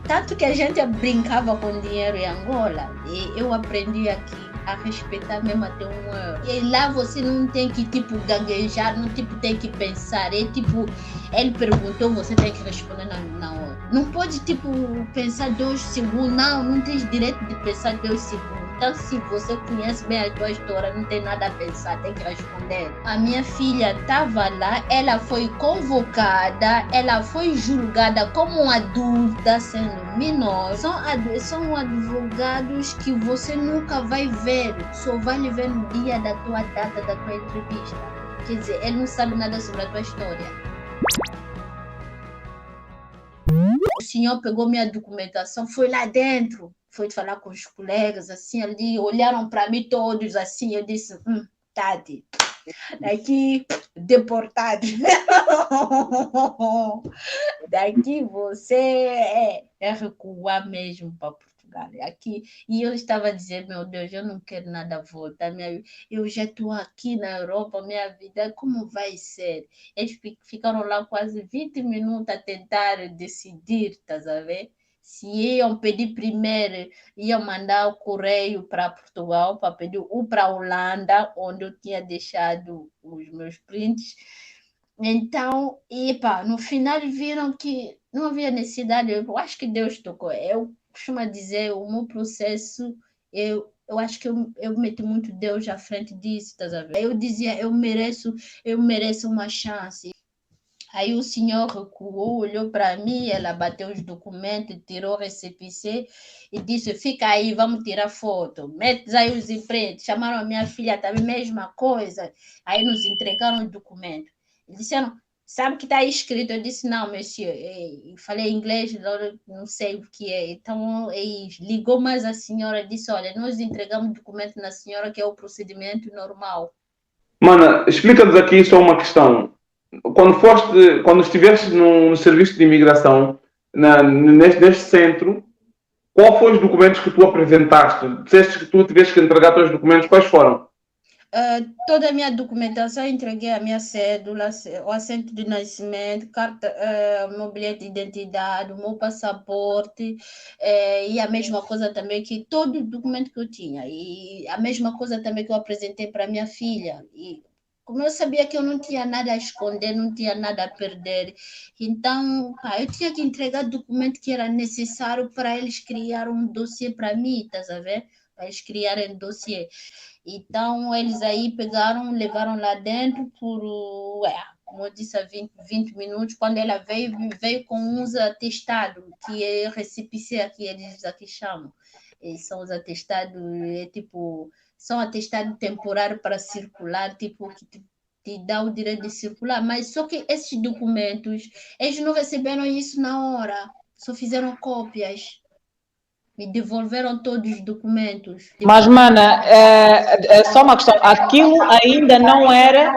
Tanto que a gente brincava com dinheiro em Angola. E eu aprendi aqui a respeitar mesmo até €1. E lá você não tem que, tipo, gaguejar, não tipo, tem que pensar. É tipo, ele perguntou, você tem que responder na hora. Não pode, tipo, pensar 2 segundos. Não, não tens direito de pensar 2 segundos. Então, se você conhece bem a tua história, não tem nada a pensar, tem que responder. A minha filha estava lá, ela foi convocada, ela foi julgada como adulta, sendo menor. São advogados que você nunca vai ver, só vai lhe ver no dia da tua data, da tua entrevista. Quer dizer, ele não sabe nada sobre a tua história. O senhor pegou minha documentação, foi lá dentro, foi falar com os colegas, assim, ali, olharam para mim todos, assim, eu disse, Tati, daqui, deportado. Daqui você é recuar mesmo para Portugal. Aqui, e eu estava a dizer, meu Deus, eu não quero nada voltar. Eu já estou aqui na Europa, minha vida, como vai ser? Eles ficaram lá quase 20 minutos a tentar decidir, estás a ver? Se iam pedir primeiro, iam mandar o correio para Portugal, para pedir, ou para a Holanda, onde eu tinha deixado os meus prints. Então, epa, no final viram que não havia necessidade. Eu acho que Deus tocou. Eu costumo dizer, o meu processo, eu acho que eu meti muito Deus à frente disso, tá a ver? Eu dizia, eu mereço uma chance. Aí o senhor recuou, olhou para mim, ela bateu os documentos, tirou o recepicê e disse: fica aí, vamos tirar foto. Mete aí os imprentos. Chamaram a minha filha também, mesma coisa. Aí nos entregaram os documentos. Eles disseram: sabe o que está escrito? Eu disse: não, monsieur. Eu falei inglês, não sei o que é. Então, ligou mais a senhora e disse: olha, nós entregamos documento na senhora, que é o procedimento normal. Mana, explica-nos aqui só uma questão. Quando estiveste no serviço de imigração, neste centro, qual foi os documentos que tu apresentaste? Disseste que tu tiveste que entregar os teus documentos, quais foram? Toda a minha documentação, entreguei a minha cédula, o assento de nascimento, carta, meu bilhete de identidade, o meu passaporte, e a mesma coisa também que todo o documento que eu tinha, e a mesma coisa também que eu apresentei para minha filha. E como eu sabia que eu não tinha nada a esconder, não tinha nada a perder, então eu tinha que entregar documento que era necessário para eles criar um dossiê para mim, tá a ver? Para eles criarem dossiê. Então, eles aí pegaram, levaram lá dentro por, como eu disse, 20 minutos. Quando ela veio com uns atestados, que é recepção, que eles aqui chamam. E são os atestados, tipo, são atestados temporários para circular, tipo, que te dá o direito de circular. Mas só que esses documentos, eles não receberam isso na hora, só fizeram cópias. Me devolveram todos os documentos. Mas, mana, é só uma questão. Aquilo ainda não era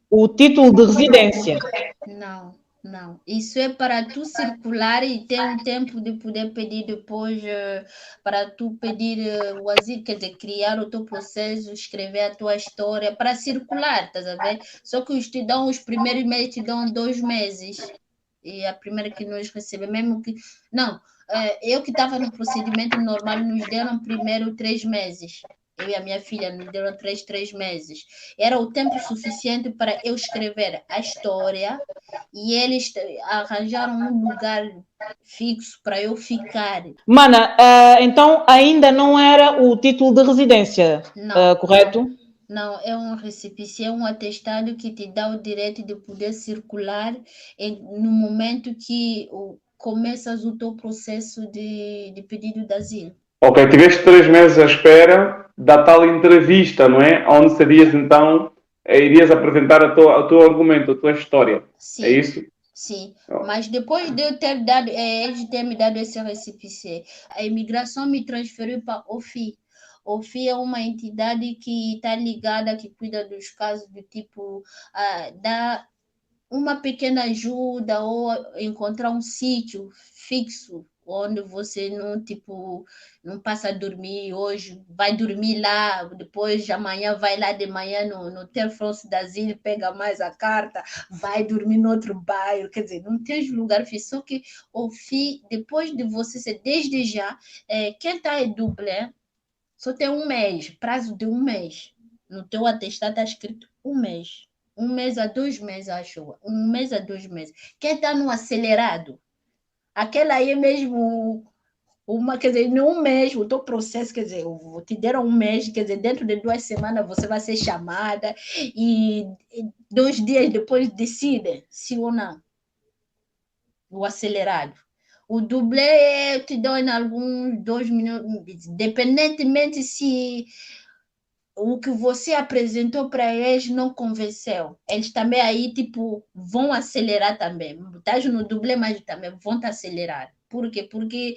o título de residência. Não, não. Isso é para tu circular e ter um tempo de poder pedir depois, para tu pedir o asilo, quer dizer, criar o teu processo, escrever a tua história, para circular, estás a ver? Só que os te dão, os primeiros meses te dão 2 meses. E a primeira que nós recebemos, mesmo que. Não, eu que estava no procedimento normal, nos deram primeiro 3 meses. Eu e a minha filha nos deram três meses. Era o tempo suficiente para eu escrever a história e eles arranjaram um lugar fixo para eu ficar. Mana, então ainda não era o título de residência, Não, correto? não, é um recipicê, é um atestado que te dá o direito de poder circular no momento que começas o teu processo de pedido de asilo. Ok, tiveste 3 meses à espera da tal entrevista, não é? Onde serias então, irias apresentar o teu argumento, a tua história. É Sim, isso? sim. Mas depois de eu ter dado, eles terem me dado esse recipicê, a imigração me transferiu para a OFI. OFI é uma entidade que está ligada, que cuida dos casos do tipo, dá uma pequena ajuda ou encontrar um sítio fixo onde você não, tipo, não passa a dormir hoje, vai dormir lá, depois de amanhã vai lá de manhã no Terfronce das Ilhas, pega mais a carta, vai dormir no outro bairro, quer dizer, não tem lugar fixo, só que o FI, depois de você ser, desde já, quem está em Dublin, só tem um mês, prazo de um mês. No teu atestado está escrito um mês. 1 mês a 2 meses, acho. 1 mês a 2 meses. Quem está no acelerado? Aquela aí mesmo, quer dizer, em um mês, o teu processo, quer dizer, te deram um mês, quer dizer, dentro de 2 semanas você vai ser chamada e 2 dias depois decide se ou não. O acelerado. O dublê te dão em alguns 2 minutos, independentemente se o que você apresentou para eles não convenceu. Eles também aí, tipo, vão acelerar também. Estás no dublê, mas também vão te acelerar. Por quê? Porque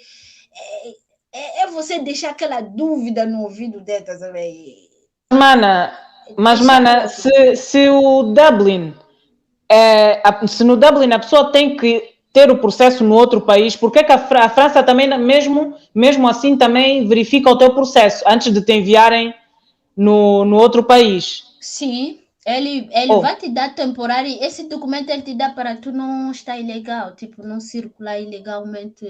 é você deixar aquela dúvida no ouvido dela, sabe? Mana, mas, mana, se o Dublin, se no Dublin a pessoa tem que ter o processo no outro país, porque é que a França também, mesmo assim, também verifica o teu processo antes de te enviarem no outro país? Sim, ele vai te dar temporário. Esse documento ele te dá para tu não estar ilegal, tipo, não circular ilegalmente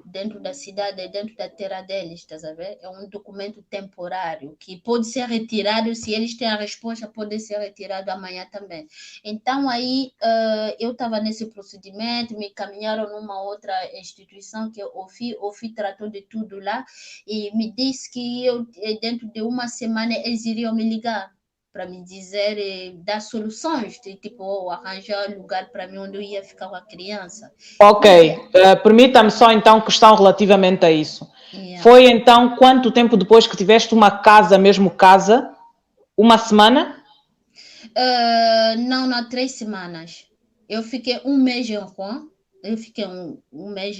dentro da cidade, dentro da terra deles, estás a ver? É um documento temporário que pode ser retirado, se eles têm a resposta, pode ser retirado amanhã também. Então, aí, eu estava nesse procedimento, me encaminharam numa outra instituição que é o FI tratou de tudo lá e me disse que dentro de uma semana, eles iriam me ligar para me dizer, dar soluções, de, tipo, arranjar lugar para mim onde eu ia ficar com a criança. Ok, permita-me só então questão relativamente a isso. Yeah. Foi então quanto tempo depois que tiveste uma casa, mesmo casa? Uma semana? Não, 3 semanas. Eu fiquei um mês em Rouen. Eu fiquei um mês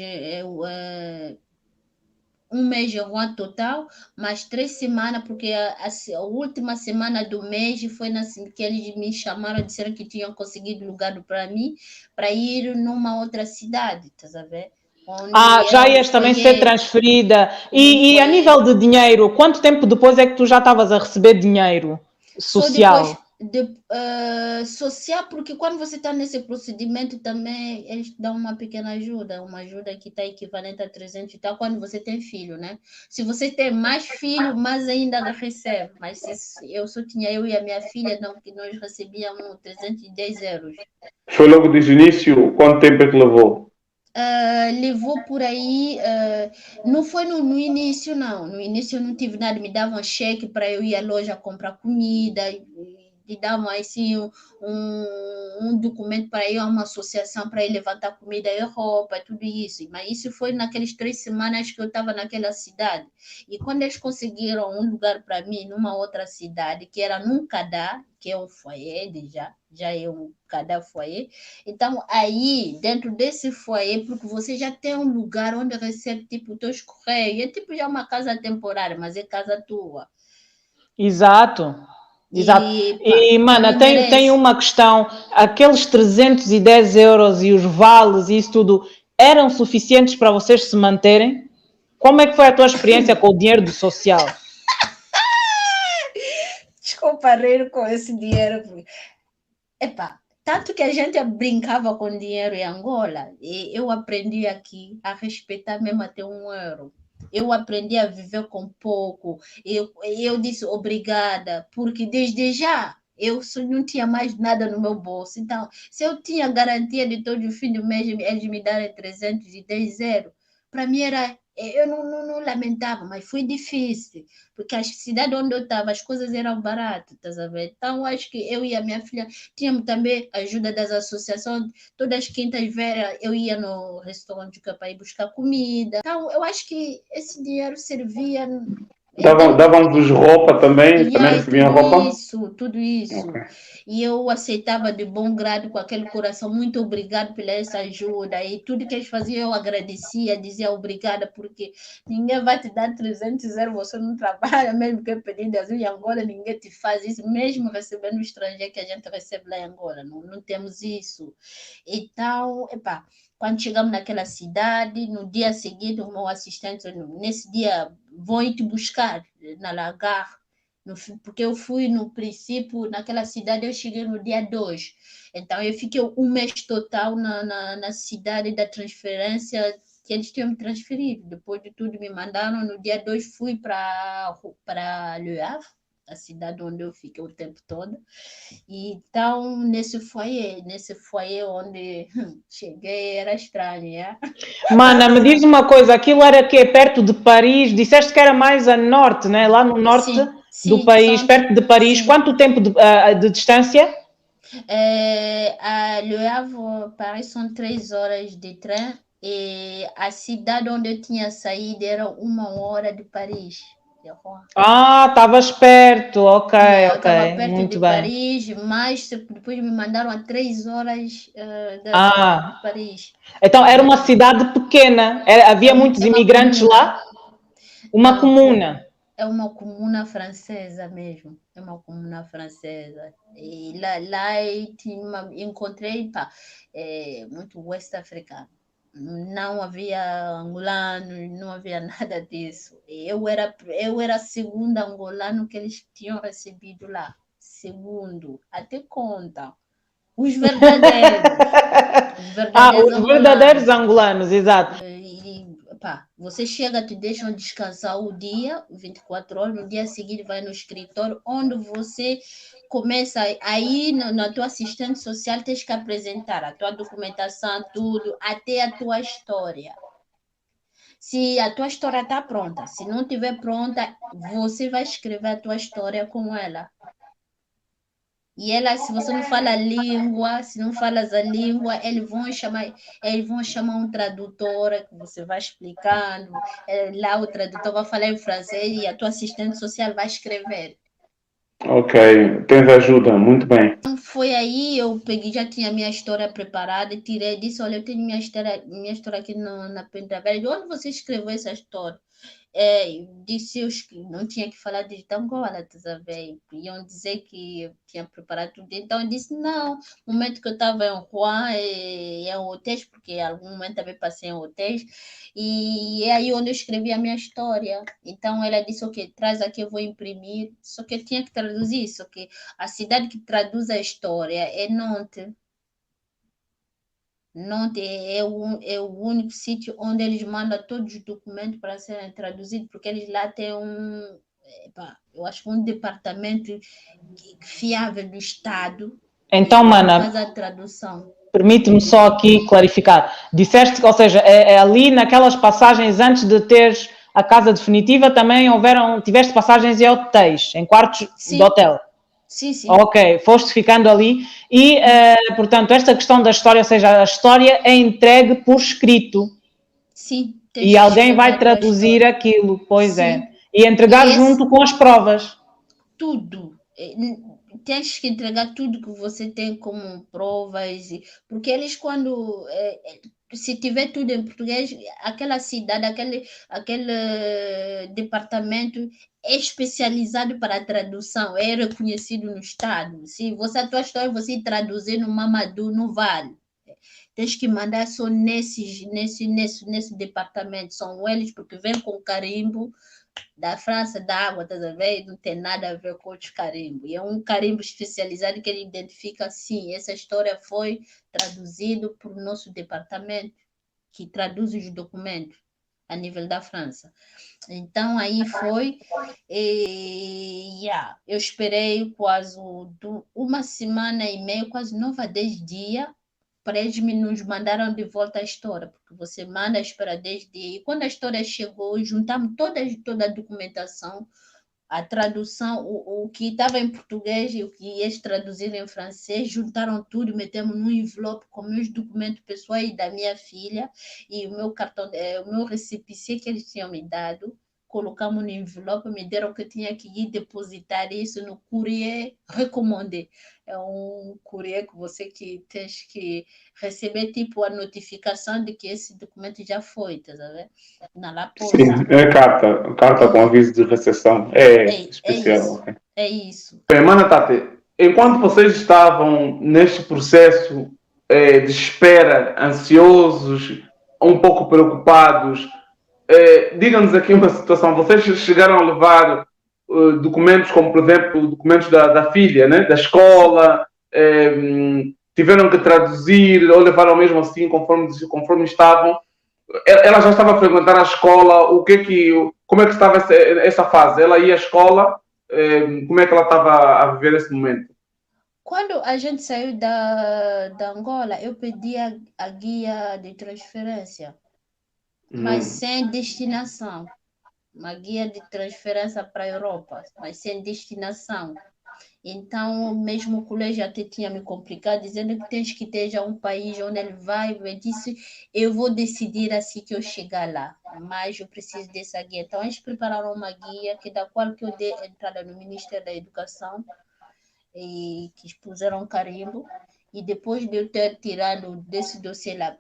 um mês de Rouen total, mais 3 semanas, porque a última semana do mês foi que eles me chamaram, disseram que tinham conseguido lugar para mim, para ir numa outra cidade, estás a ver? Onde Já era um ias também ser foyer, transferida. um E a foyer. nível de dinheiro, quanto tempo depois é que tu já estavas a receber dinheiro Só depois social? social, porque quando você está nesse procedimento também, eles te dão uma ajuda que está equivalente a 300 e tal, quando você tem filho, né? Se você tem mais filho, mais ainda recebe. Mas eu só tinha eu e a minha filha, então que nós recebíamos 310 euros. Foi logo desde o início? Quanto tempo é que levou? Levou por aí, não foi no início, não. No início eu não tive nada, me davam cheque para eu ir à loja comprar comida, e davam assim um documento para ir a uma associação para ir levantar comida e roupa, tudo isso. Mas isso foi naquelas 3 semanas que eu estava naquela cidade. E quando eles conseguiram um lugar para mim numa outra cidade, que era num Cadá, que é um foyer, já é um Cadá foyer, então, aí, dentro desse foyer, porque você já tem um lugar onde recebe, tipo, teus correios, é tipo já uma casa temporária, mas é casa tua. Exato, exato. E, pá, E, para mana, mim tem merece. uma questão: aqueles 310 euros e os vales e isso tudo eram suficientes para vocês se manterem? Como é que foi a tua experiência com o dinheiro do social? Desculpa rir com esse dinheiro. Epá, tanto que a gente brincava com dinheiro em Angola, e eu aprendi aqui a respeitar mesmo até 1 euro. Eu aprendi a viver com pouco. Eu disse obrigada, porque desde já eu não tinha mais nada no meu bolso. Então, se eu tinha garantia de todo o fim do mês eles me darem 310 euros, para mim era. Eu não lamentava, mas foi difícil, porque a cidade onde eu estava, as coisas eram baratas, estás a ver? Então, acho que eu e a minha filha tínhamos também a ajuda das associações. Todas as quintas-feiras eu ia no restaurante para ir buscar comida. Então, eu acho que esse dinheiro servia. Davam-vos roupa também? E Também aí, recebiam roupa? tudo isso. Ok. E eu aceitava de bom grado, com aquele coração, muito obrigado pela essa ajuda. E tudo que eles faziam, eu agradecia, dizia obrigada, porque ninguém vai te dar 300 euros, você não trabalha, mesmo que pedindo azul em Angola, ninguém te faz isso, mesmo recebendo o estrangeiro que a gente recebe lá em Angola. Não temos isso. Então, epá, Quando chegamos naquela cidade, no dia seguinte, o meu assistente, nesse dia, vou ir te buscar na Lagar, porque eu fui no princípio, naquela cidade, eu cheguei no dia 2. Então, eu fiquei um mês total na cidade da transferência que eles tinham me transferido. Depois de tudo, me mandaram. No dia 2, fui para Le Havre, a cidade onde eu fiquei o tempo todo. Então, nesse foyer onde cheguei, era estranho, é? Mana, me diz uma coisa, aquilo era que perto de Paris? Disseste que era mais a norte, né? Lá no norte do país, perto de Paris. Sim. Quanto tempo de distância? A Le Havre, Paris, são 3 horas de trem. E a cidade onde eu tinha saído era 1 hora de Paris. Ah, estavas perto, ok, eu ok, estava perto muito de bem. Paris, mas depois me mandaram a 3 horas de Paris. Então era uma cidade pequena, havia muitos imigrantes comuna. Lá? Uma comuna. É uma comuna francesa mesmo, é uma comuna francesa. E lá encontrei muito West africano. Não havia angolanos, não havia nada disso. Eu era segundo angolano que eles tinham recebido lá. Segundo, até conta. Os verdadeiros. Os verdadeiros angolanos, exato. Você chega, te deixam descansar o dia, 24 horas, no dia seguinte vai no escritório, onde você começa aí na tua assistente social, tens que apresentar a tua documentação, tudo, até a tua história. Se a tua história está pronta, se não estiver pronta, você vai escrever a tua história com ela. E ela, se você não fala a língua, se não falas a língua, eles vão chamar um tradutor, que você vai explicando. Lá o tradutor vai falar em francês e a tua assistente social vai escrever. Ok, tens ajuda, muito bem. Então foi aí, eu peguei, já tinha minha história preparada, tirei disso, olha, eu tenho minha história aqui na Pentravel. De onde você escreveu essa história? Disse eu não tinha que falar de Angola, tu sabe? Iam dizer que eu tinha preparado tudo. Então eu disse, não, no momento que eu estava em Rouen, em hotéis, porque em algum momento também passei em hotéis, e é aí onde eu escrevi a minha história. Então ela disse, ok, traz aqui, eu vou imprimir. Só que eu tinha que traduzir isso, que a cidade que traduz a história é Nantes. Nantes é o único sítio onde eles mandam todos os documentos para serem traduzidos, porque eles lá têm eu acho que um departamento fiável do Estado. Então, mana, faz a tradução. Permite-me só aqui clarificar. Disseste, ou seja, ali naquelas passagens antes de teres a casa definitiva, também tiveste passagens em hotéis, em quartos de hotel. Sim, sim. Ok, foste ficando ali e, portanto, esta questão da história, ou seja, a história é entregue por escrito. Sim. E alguém vai traduzir aquilo, pois é. E entregar junto com as provas. Tudo. Tens que entregar tudo que você tem como provas, porque eles quando... se tiver tudo em português, aquela cidade, aquele departamento é especializado para a tradução, é reconhecido no Estado. Se a tua história você traduzir no Mamadou, não vale. Tens que mandar só nesse departamento. São eles, porque vem com carimbo da França, da água, tá vendo? Não tem nada a ver com outros carimbos. E é um carimbo especializado que ele identifica, sim, essa história foi traduzida por nosso departamento, que traduz os documentos a nível da França. Então, aí foi, eu esperei quase 1 semana e meia, quase 9 a 10 dias, para eles nos mandaram de volta a história, porque você manda, espera 10 dias. E quando a história chegou, juntamos toda a documentação, a tradução, o que estava em português e o que eles traduziram em francês, juntaram tudo, metemos num envelope com meus documentos pessoais da minha filha e o meu cartão, o meu recépissé que eles tinham me dado. Colocamos no envelope, me deram que eu tinha que ir depositar isso no courrier recommandé. É um courrier que você tens que receber, tipo, a notificação de que esse documento já foi, tá vendo? Na La Poste. Sim, é carta com aviso de recepção. Especial. É isso. Mana Tati, enquanto vocês estavam neste processo de espera, ansiosos, um pouco preocupados. Diga-nos aqui uma situação. Vocês chegaram a levar documentos como, por exemplo, documentos da filha, né? Da escola, tiveram que traduzir ou levaram mesmo assim conforme estavam. Ela já estava a frequentar a escola. Como é que estava essa fase? Ela ia à escola, como é que ela estava a viver esse momento? Quando a gente saiu da Angola, eu pedi a guia de transferência, mas sem destinação. Uma guia de transferência para a Europa, mas sem destinação. Então, mesmo o colégio até tinha me complicado, dizendo que tens que ter já um país onde ele vai. Eu disse, eu vou decidir assim que eu chegar lá, mas eu preciso dessa guia. Então, eles prepararam uma guia da qual que eu dei entrada no Ministério da Educação e que puseram carimbo. E depois de eu ter tirado desse dossiê lá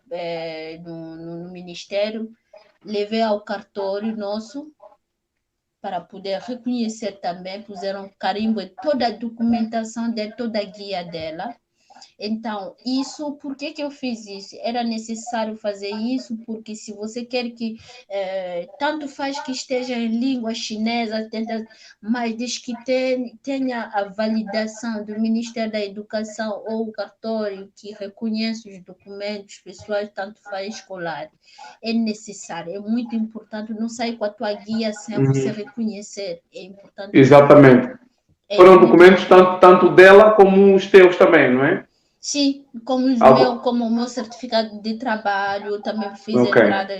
no Ministério, levei ao cartório nosso para poder reconhecer também, puseram carimbo em toda a documentação de toda a guia dela. Então, isso, por que eu fiz isso? Era necessário fazer isso, porque se você quer que, tanto faz que esteja em língua chinesa, mas diz que tenha a validação do Ministério da Educação ou o cartório que reconhece os documentos pessoais, tanto faz escolar. É necessário, é muito importante, não sair com a tua guia sem você reconhecer. É importante. Exatamente. Foram documentos tanto dela como os teus também, não é? Sim, como o meu certificado de trabalho, eu também fiz entrada,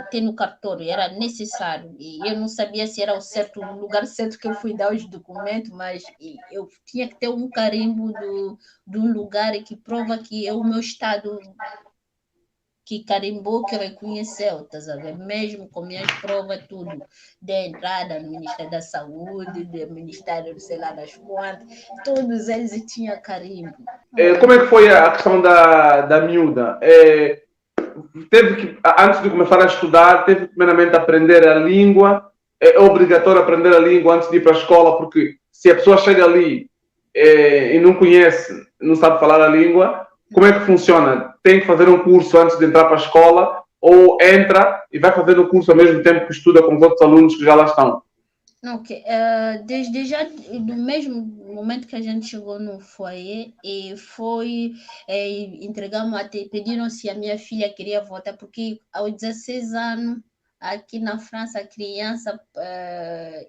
tem no cartório, era necessário. E eu não sabia se era o lugar certo que eu fui dar os documentos, mas eu tinha que ter um carimbo do lugar que prova que é o meu estado que carimbou, que reconheceu, estás a ver? Mesmo com minhas provas, tudo, de entrada no Ministério da Saúde, do Ministério, sei lá, das quantas, todos eles tinham carimbo. Como é que foi a questão da miúda? Teve que, antes de começar a estudar, teve que primeiramente aprender a língua. É obrigatório aprender a língua antes de ir para a escola, porque se a pessoa chega ali e não conhece, não sabe falar a língua, como é que funciona? Tem que fazer um curso antes de entrar para a escola ou entra e vai fazer o curso ao mesmo tempo que estuda com os outros alunos que já lá estão? Ok, desde já, do mesmo momento que a gente chegou no foyer, e entregamos até, pediram se a minha filha queria voltar, porque aos 16 anos, aqui na França, a criança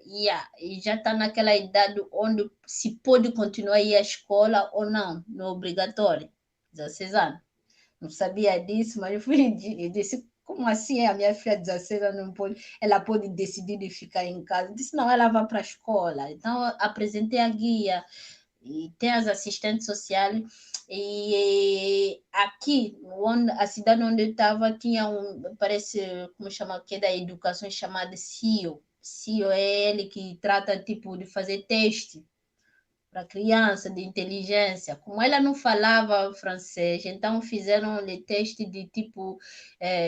e já está naquela idade onde se pode continuar a ir à escola ou não, não é obrigatório, 16 anos. Não sabia disso, mas eu disse, como assim a minha filha de 16 anos não pode, ela pode decidir de ficar em casa? Eu disse, não, ela vai para a escola. Então, apresentei a guia, e tem as assistentes sociais, e aqui, a cidade onde eu estava, tinha parece, como chama, que é da educação, chamada CIO. CIO é ele que trata, tipo, de fazer teste para criança de inteligência. Como ela não falava francês, então fizeram-lhe teste de tipo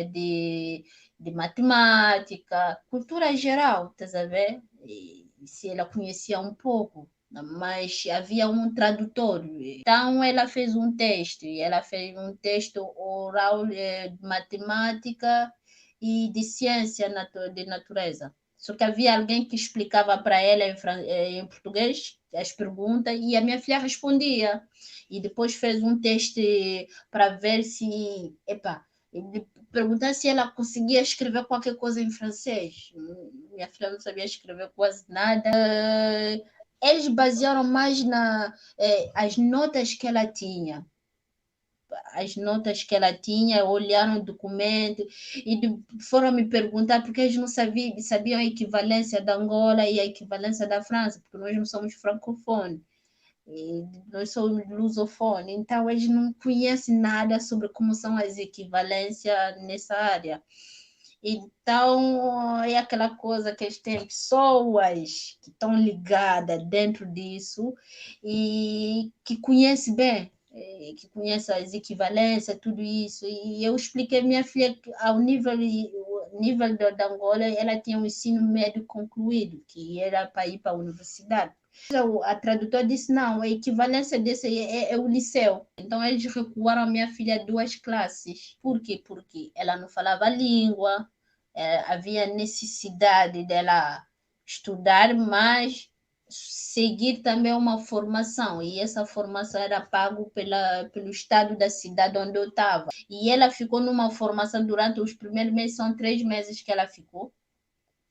de matemática, cultura geral, tá a ver? E se ela conhecia um pouco, mas havia um tradutor. Então ela fez um teste, oral de matemática e de ciência de natureza. Só que havia alguém que explicava para ela em português as perguntas e a minha filha respondia. E depois fez um teste para ver se, perguntar se ela conseguia escrever qualquer coisa em francês. Minha filha não sabia escrever quase nada. Eles basearam mais as notas que ela tinha. As notas que ela tinha, olharam o documento e foram me perguntar porque eles não sabiam a equivalência da Angola e a equivalência da França, porque nós não somos francofones, nós somos lusofones, então eles não conhecem nada sobre como são as equivalências nessa área. Então, é aquela coisa que eles têm pessoas que estão ligadas dentro disso e que conhecem bem, que conhecem as equivalências, tudo isso. E eu expliquei à minha filha que ao nível da Angola, ela tinha um ensino médio concluído, que era para ir para a universidade. A tradutora disse, não, a equivalência desse é o liceu. Então, eles recuaram a minha filha 2 classes. Por quê? Porque ela não falava a língua, havia necessidade dela estudar, mas seguir também uma formação. E essa formação era pago pelo estado da cidade onde eu estava. E ela ficou numa formação durante os primeiros meses, são 3 meses que ela ficou.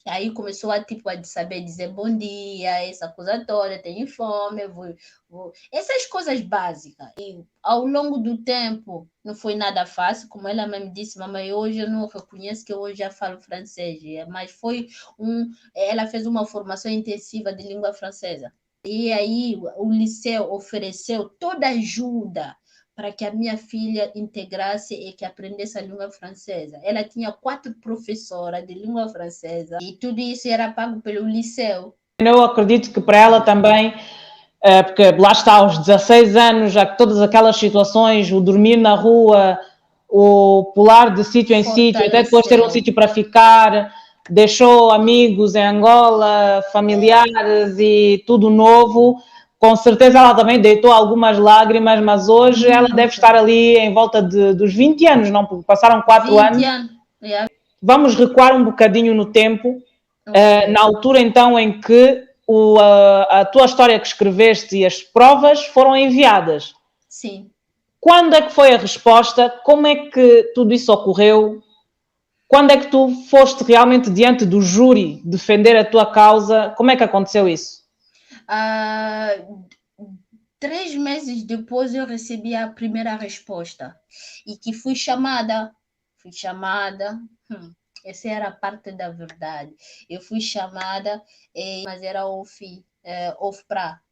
Aí começou a saber dizer bom dia, essa coisa toda, tenho fome, vou. Essas coisas básicas. E ao longo do tempo não foi nada fácil, como ela mesmo disse, mamãe, hoje eu não reconheço que eu hoje já falo francês, mas ela fez uma formação intensiva de língua francesa. E aí o liceu ofereceu toda a ajuda para que a minha filha integrasse e que aprendesse a língua francesa. Ela tinha 4 professoras de língua francesa e tudo isso era pago pelo liceu. Eu acredito que para ela também, porque lá está, aos 16 anos, já que todas aquelas situações, o dormir na rua, o pular de sítio em sítio, até depois ter um sítio para ficar, deixou amigos em Angola, familiares e tudo novo. Com certeza ela também deitou algumas lágrimas, mas hoje ela deve estar ali em volta dos 20 anos, não? Porque passaram 4 anos. Vamos recuar um bocadinho no tempo, na altura então em que a tua história que escreveste e as provas foram enviadas. Sim. Quando é que foi a resposta? Como é que tudo isso ocorreu? Quando é que tu foste realmente diante do júri defender a tua causa? Como é que aconteceu isso? 3 meses depois eu recebi a primeira resposta e que fui chamada. Essa era a parte da verdade. Eu fui chamada, mas era OFPRA.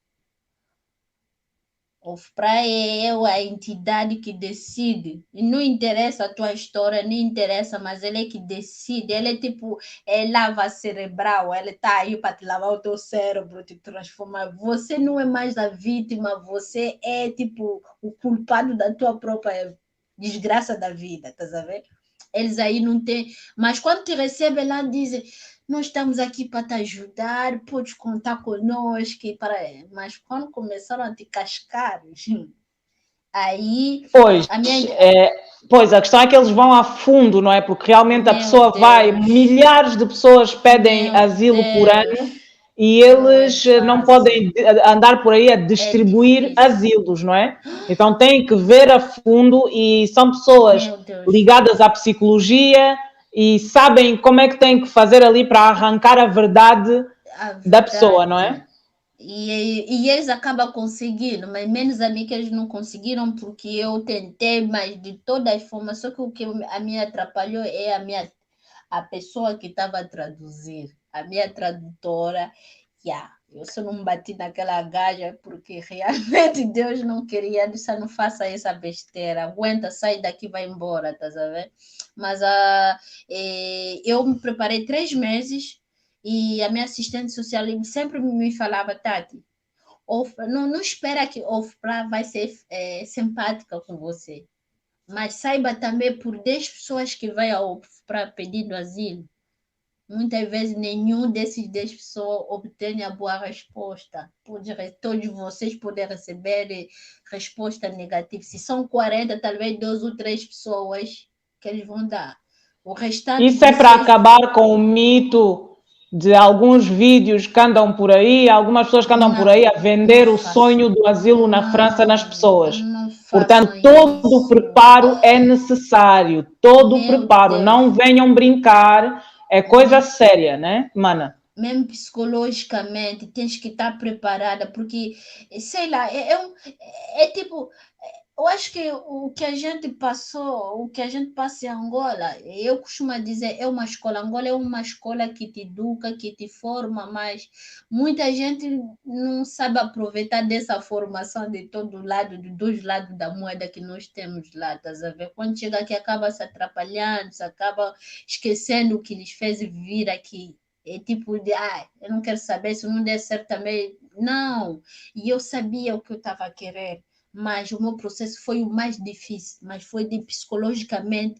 OFPRA é a entidade que decide. E não interessa a tua história, nem interessa, mas ele é que decide. Ele é tipo, lava cerebral, ele está aí para te lavar o teu cérebro, te transformar. Você não é mais a vítima, você é tipo o culpado da tua própria desgraça da vida, tá sabendo? Eles aí não têm. Mas quando te recebem lá, dizem. Nós estamos aqui para te ajudar, pode contar conosco. Mas quando começaram a te cascar, aí... Pois, a questão é que eles vão a fundo, não é? Porque realmente a pessoa vai, milhares de pessoas pedem asilo por ano e eles não podem andar por aí a distribuir asilos, não é? Então têm que ver a fundo e são pessoas ligadas à psicologia e sabem como é que têm que fazer ali para arrancar a verdade da pessoa, não é? E eles acabam conseguindo, mas menos a mim que eles não conseguiram, porque eu tentei, mas de toda a forma, só que o que a me atrapalhou é a pessoa que estava a traduzir, a minha tradutora. Eu só não bati naquela gaja porque realmente Deus não queria, disse, não faça essa besteira, aguenta, sai daqui, vai embora, tá sabendo? Mas eu me preparei 3 meses e a minha assistente social sempre me falava, Tati, não espera que OFPRA vai ser simpática com você, mas saiba também por 10 pessoas que vai ao OFPRA pedindo asilo, muitas vezes nenhum desses 10 pessoas obtém a boa resposta. Todos vocês podem receber resposta negativa. Se são 40, talvez 2 ou 3 pessoas que eles vão dar. O restante... Isso é para acabar com o mito de alguns vídeos que andam por aí, algumas pessoas que andam por aí a vender o sonho do asilo na França nas pessoas. Portanto, todo o preparo é necessário. Todo o preparo. Não venham brincar. É coisa séria, né, mana? Mesmo psicologicamente, tens que estar preparada, porque, sei lá, tipo, eu acho que o que a gente passou, o que a gente passa em Angola, eu costumo dizer, é uma escola. Angola é uma escola que te educa, que te forma, mas muita gente não sabe aproveitar dessa formação de todo lado, de 2 lados da moeda que nós temos lá, tá a ver? Quando chega aqui, acaba se atrapalhando, se acaba esquecendo o que lhes fez vir aqui. É tipo de, eu não quero saber, se não der certo também. Não, e eu sabia o que eu estava a querer, mas o meu processo foi o mais difícil, mas foi psicologicamente.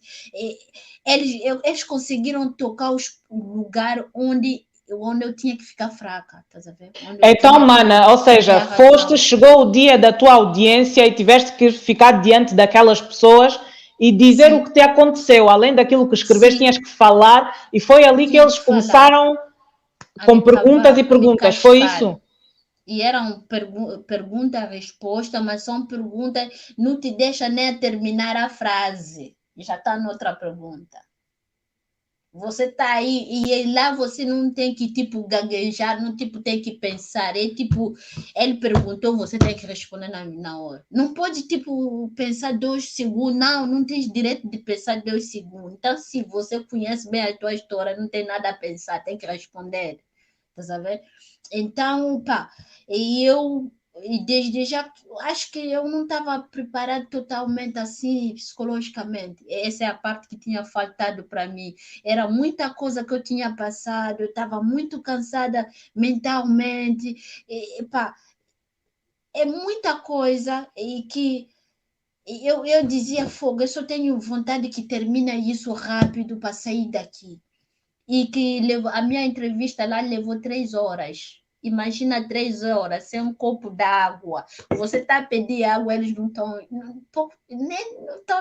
Eles conseguiram tocar o lugar onde onde eu tinha que ficar fraca, estás a ver? Então, mana, ou seja, chegou o dia da tua audiência e tiveste que ficar diante daquelas pessoas e dizer Sim. o que te aconteceu, além daquilo que escreveste, Sim. tinhas que falar, e foi ali que eles começaram com perguntas e perguntas, foi isso? E eram pergunta-resposta, mas são perguntas, não te deixa nem terminar a frase, já está noutra pergunta. Você está aí e lá você não tem que, tipo, gaguejar, não tipo, tem que pensar. É tipo, ele perguntou, você tem que responder na hora. Não pode, tipo, pensar 2 segundos. Não tens direito de pensar 2 segundos. Então, se você conhece bem a tua história, não tem nada a pensar, tem que responder. Tá sabendo? Então, pá, e desde já, acho que eu não estava preparada totalmente assim, psicologicamente. Essa é a parte que tinha faltado para mim. Era muita coisa que eu tinha passado, eu estava muito cansada mentalmente. Pá, é muita coisa e que eu dizia, fogo, eu só tenho vontade que termine isso rápido para sair daqui. E que a minha entrevista lá levou 3 horas. Imagina 3 horas sem um copo d'água. Você está a pedir água, eles não estão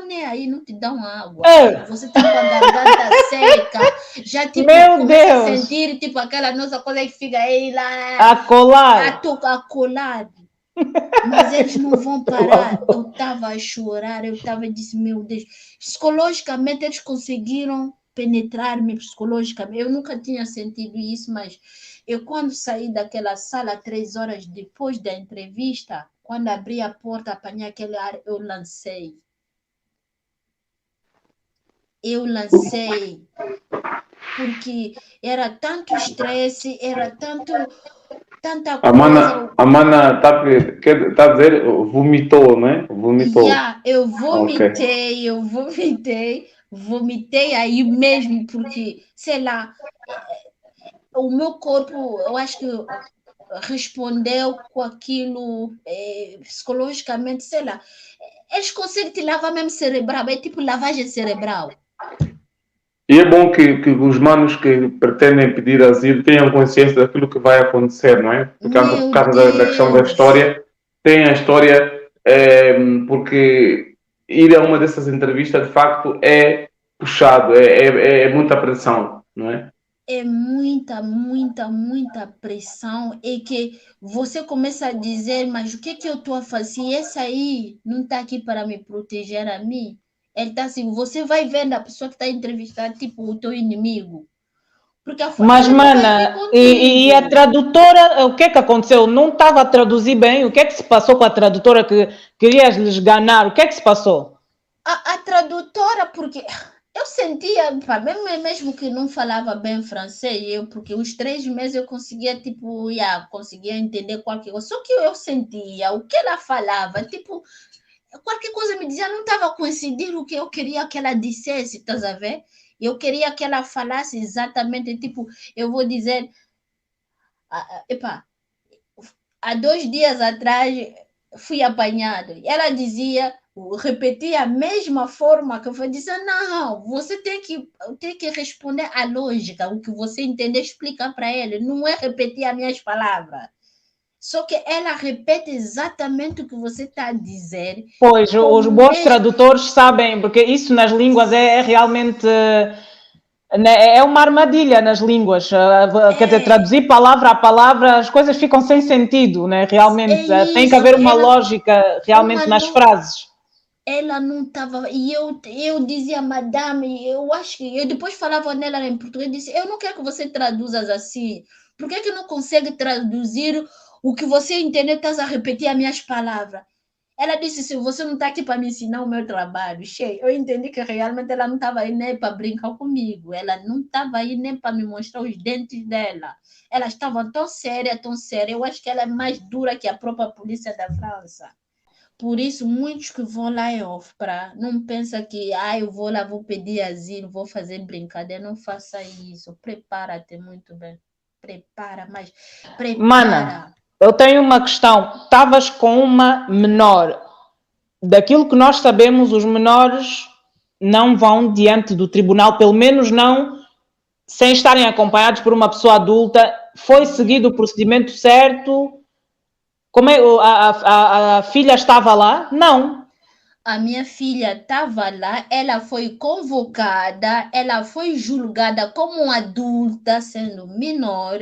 nem aí, não te dão água. Você está com a garganta seca. Já tipo, começa a sentir tipo aquela nossa coisa que fica aí lá. A colar. A colar. Mas eles não vão parar. Eu estava a chorar, eu disse, meu Deus. Psicologicamente, eles conseguiram penetrar-me psicologicamente. Eu nunca tinha sentido isso, mas eu quando saí daquela sala 3 horas depois da entrevista, quando abri a porta, apanhei aquele ar, eu lancei. Porque era tanto estresse, era tanta coisa. A mana está a dizer, vomitou, não é? Vomitou. Eu vomitei aí mesmo, porque, sei lá, o meu corpo, eu acho que respondeu com aquilo psicologicamente, sei lá. Eles conseguem te lavar mesmo cerebral, é tipo lavagem cerebral. E é bom que os manos que pretendem pedir asilo tenham consciência daquilo que vai acontecer, não é? Por causa da questão da história, tem a história, porque ir a uma dessas entrevistas, de facto, é puxado, é muita pressão, não é? É muita pressão, e que você começa a dizer, mas o que eu estou a fazer? Esse aí não está aqui para me proteger a mim. Ele está assim, você vai vendo a pessoa que está entrevistada, tipo o teu inimigo. Porque mas, mana, e a tradutora, o que é que aconteceu? Não estava a traduzir bem? O que é que se passou com a tradutora que querias lhes enganar? O que é que se passou? A tradutora, porque eu sentia, mesmo que não falava bem francês, porque os 3 meses eu conseguia, tipo, conseguia entender qualquer coisa. Só que eu sentia o que ela falava, tipo, qualquer coisa me dizia, não estava coincidindo o que eu queria que ela dissesse, estás a ver? Eu queria que ela falasse exatamente, tipo, eu vou dizer, há 2 dias atrás fui apanhado. Ela dizia, repetia a mesma forma que eu disse, não, você tem que responder à lógica, o que você entender, explicar para ele, não é repetir as minhas palavras. Só que ela repete exatamente o que você está a dizer. Pois, os bons tradutores sabem, porque isso nas línguas é realmente... É uma armadilha nas línguas. Quer dizer, traduzir palavra a palavra, as coisas ficam sem sentido, né? Realmente, tem que haver uma lógica realmente nas frases. Ela não estava... E eu dizia, madame, eu acho que... Eu depois falava nela em português, disse, eu não quero que você traduza assim. Por que não consegue traduzir o que você entender, estás a repetir as minhas palavras? Ela disse, se você não está aqui para me ensinar o meu trabalho, eu entendi que realmente ela não estava aí nem para brincar comigo, ela não estava aí nem para me mostrar os dentes dela. Ela estava tão séria, eu acho que ela é mais dura que a própria polícia da França. Por isso, muitos que vão lá em Ofra, não pensam que eu vou lá, vou pedir asilo, vou fazer brincadeira, não faça isso, prepara-te muito bem, prepara. Mana, eu tenho uma questão. Estavas com uma menor. Daquilo que nós sabemos, os menores não vão diante do tribunal, pelo menos não sem estarem acompanhados por uma pessoa adulta, foi seguido o procedimento certo? Como é, a filha estava lá? Não. A minha filha estava lá, ela foi convocada, ela foi julgada como adulta, sendo menor.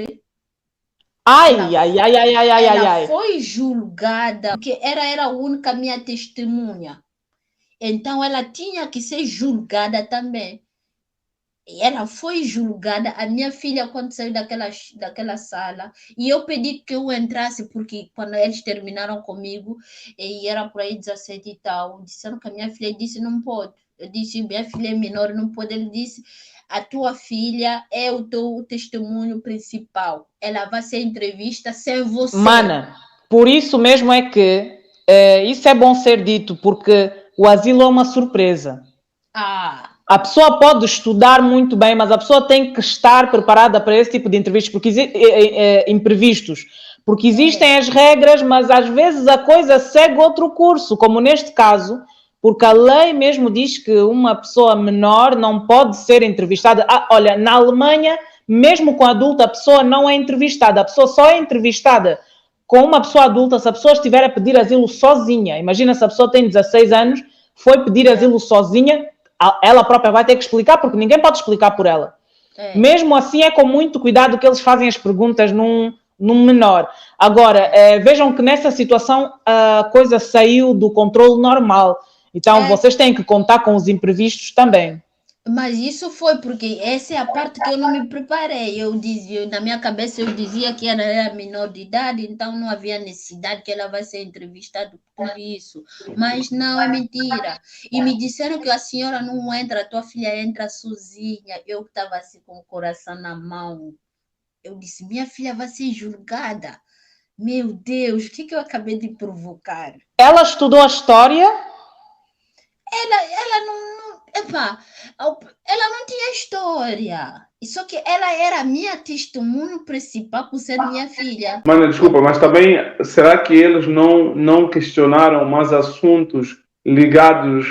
Ai, ai, ai, ai, ai, ai, ai, Ela ai. foi julgada, porque era a única minha testemunha. Então, ela tinha que ser julgada também. E ela foi julgada, a minha filha, quando saiu daquela sala, e eu pedi que eu entrasse, porque quando eles terminaram comigo, e era por aí 17 e tal, disseram que a minha filha disse, não pode. Eu disse, minha filha é menor, não pode. Ele disse, a tua filha é o teu testemunho principal. Ela vai ser entrevista sem você. Mana, por isso mesmo é que isso é bom ser dito, porque o asilo é uma surpresa. A pessoa pode estudar muito bem, mas a pessoa tem que estar preparada para esse tipo de entrevistas, porque imprevistos. Porque existem as regras, mas às vezes a coisa segue outro curso, como neste caso, porque a lei mesmo diz que uma pessoa menor não pode ser entrevistada. Olha, na Alemanha, mesmo com adulta, a pessoa não é entrevistada. A pessoa só é entrevistada com uma pessoa adulta se a pessoa estiver a pedir asilo sozinha. Imagina se a pessoa tem 16 anos, foi pedir asilo sozinha, ela própria vai ter que explicar, porque ninguém pode explicar por ela. Mesmo assim, é com muito cuidado que eles fazem as perguntas num menor. Agora, vejam que nessa situação a coisa saiu do controle normal. Então, vocês têm que contar com os imprevistos também. Mas isso foi porque essa é a parte que eu não me preparei. Eu dizia, na minha cabeça, eu dizia que ela era menor de idade, então não havia necessidade que ela vai ser entrevistada por isso. Mas não, é mentira. E me disseram que a senhora não entra, a tua filha entra sozinha. Eu estava assim com o coração na mão. Eu disse, minha filha vai ser julgada. Meu Deus, o que eu acabei de provocar? Ela estudou a história? Ela não, epá, ela não tinha história. Só que ela era minha testemunho principal por ser minha filha. Mano, desculpa, mas também será que eles não questionaram mais assuntos ligados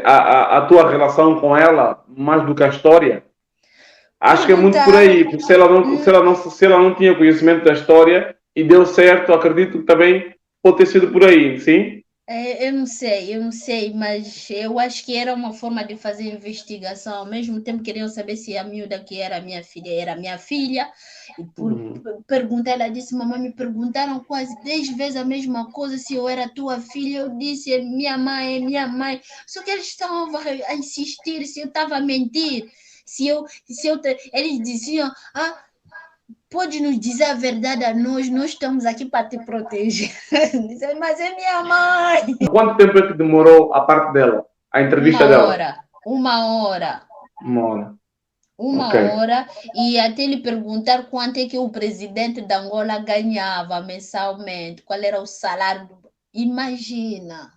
à tua relação com ela, mais do que a história? Acho que é muito por aí, porque se ela não tinha conhecimento da história e deu certo, acredito que também pode ter sido por aí, sim? Eu não sei, mas eu acho que era uma forma de fazer investigação. Ao mesmo tempo, queriam saber se a miúda que era minha filha era minha filha. E por perguntar, ela disse: mamãe, me perguntaram quase 10 vezes a mesma coisa, se eu era tua filha. Eu disse: é minha mãe, é minha mãe. Só que eles estavam a insistir se eu estava a mentir. Eles diziam: pode nos dizer a verdade a nós estamos aqui para te proteger. Mas é minha mãe. Quanto tempo é que demorou a parte dela, a entrevista dela? Uma hora. Uma hora, e até lhe perguntar quanto é que o presidente da Angola ganhava mensalmente, qual era o salário. Imagina.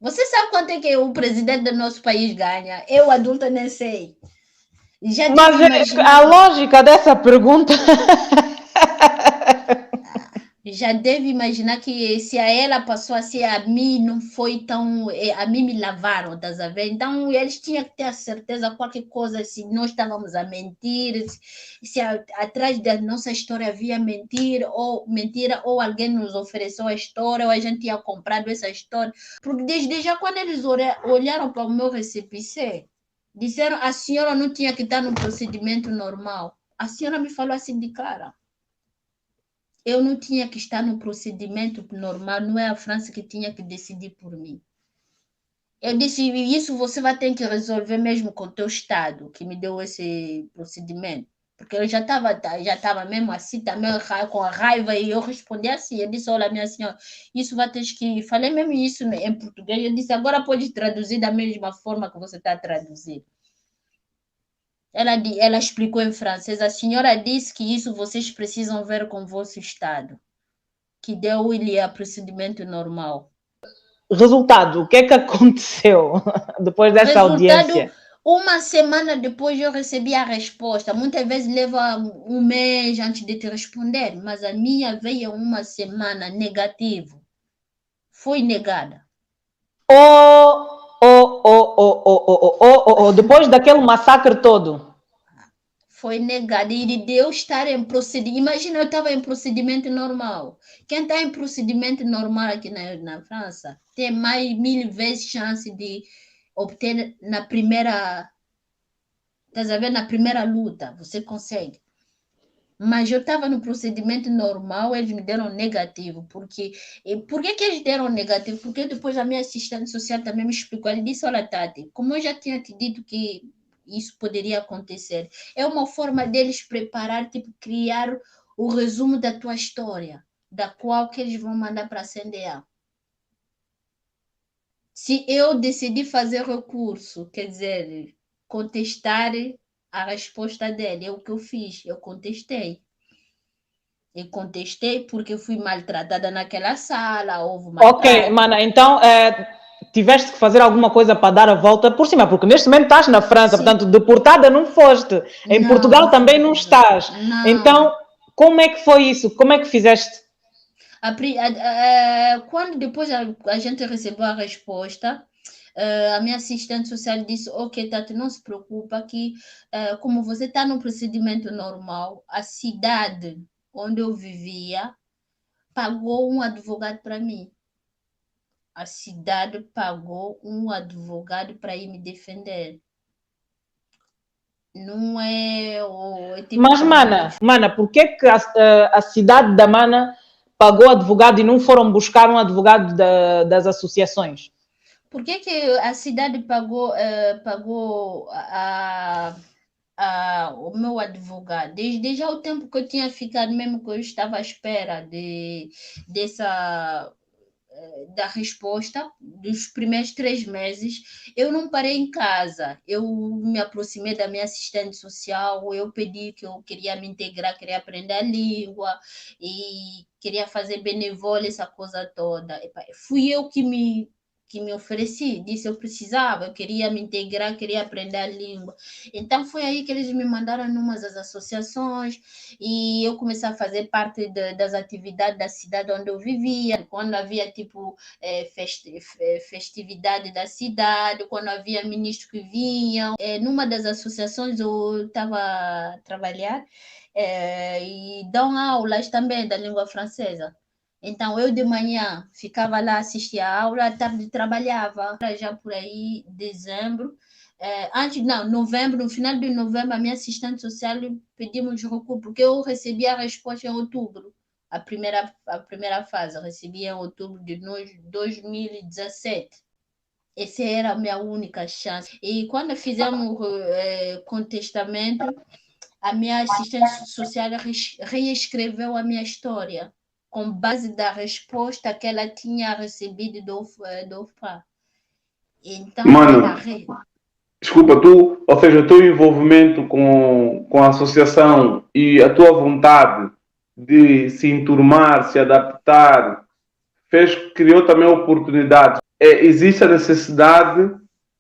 Você sabe quanto é que o presidente do nosso país ganha? Eu, adulta, nem sei. Mas a lógica dessa pergunta... Já deve imaginar que se a ela passou assim, a mim não foi tão... A mim me lavaram, estás a ver? Então, eles tinham que ter a certeza qualquer coisa, se nós estávamos a mentir, se atrás da nossa história havia mentira, ou alguém nos ofereceu a história, ou a gente tinha comprado essa história. Porque desde já, quando eles olharam para o meu recépissé, disseram, a senhora não tinha que estar no procedimento normal. A senhora me falou assim de cara. Eu não tinha que estar no procedimento normal, não é a França que tinha que decidir por mim. Eu disse, isso você vai ter que resolver mesmo com o teu Estado, que me deu esse procedimento. Porque eu já estava mesmo assim, também com a raiva, e eu respondi assim, eu disse, olha, minha senhora, isso vai ter que... Falei mesmo isso em português, eu disse, agora pode traduzir da mesma forma que você está a traduzir. Ela explicou em francês, a senhora disse que isso vocês precisam ver com o vosso Estado, que deu-lhe a procedimento normal. Resultado, o que é que aconteceu depois dessa audiência? Uma semana depois eu recebi a resposta. Muitas vezes leva um mês antes de te responder, mas a minha veio uma semana negativo. Foi negada. depois daquele massacre todo. Foi negado. E de eu estar em procedimento. Imagina, eu estava em procedimento normal. Quem está em procedimento normal aqui na França tem mais 1000 vezes chance de obter na primeira. Estás a ver? Na primeira luta, você consegue. Mas eu estava no procedimento normal, eles me deram negativo. Por que que eles deram negativo? Porque depois a minha assistente social também me explicou. Ele disse: Olha, Tati, como eu já tinha te dito que isso poderia acontecer, é uma forma deles preparar, tipo, criar o resumo da tua história, da qual que eles vão mandar para a CNDA. Se eu decidir fazer recurso, quer dizer, contestar a resposta dele, é o que eu fiz, eu contestei. Eu contestei porque fui maltratada naquela sala, houve maltrato. Ok, mana, então tiveste que fazer alguma coisa para dar a volta por cima, porque neste momento estás na França, Sim. portanto, deportada não foste. Em Não, Portugal também não estás. Não. Então, como é que foi isso? Como é que fizeste? Quando depois a gente recebeu a resposta, a minha assistente social disse: Ok, Tati, não se preocupa que, como você está no procedimento normal, a cidade onde eu vivia pagou um advogado para mim. A cidade pagou um advogado para ir me defender. Não é o. Tipo, Mas, mana, por que a cidade da Mana pagou advogado e não foram buscar um advogado das associações? Por que a cidade pagou o meu advogado? Desde já o tempo que eu tinha ficado, mesmo que eu estava à espera da resposta dos primeiros 3 meses, eu não parei em casa. Eu me aproximei da minha assistente social, eu pedi que eu queria me integrar, queria aprender a língua e queria fazer benevola, essa coisa toda. Fui eu que me ofereci, disse eu precisava, eu queria me integrar, queria aprender a língua. Então foi aí que eles me mandaram numa das associações e eu comecei a fazer parte das atividades da cidade onde eu vivia. Quando havia tipo festividade da cidade, quando havia ministros que vinham, numa das associações eu estava a trabalhar e dão aulas também da língua francesa. Então, eu de manhã ficava lá, assistia a aula, à tarde trabalhava. Já por aí, dezembro. Novembro, no final de novembro, a minha assistente social pedimos recurso, porque eu recebi a resposta em outubro. A primeira fase, eu recebi em outubro de 2017. Essa era a minha única chance. E quando fizemos contestamento, a minha assistente social reescreveu a minha história com base da resposta que ela tinha recebido do UFPA. Então, Mano, desculpa, ou seja, o teu envolvimento com a associação e a tua vontade de se enturmar, se adaptar, criou também oportunidades. Existe a necessidade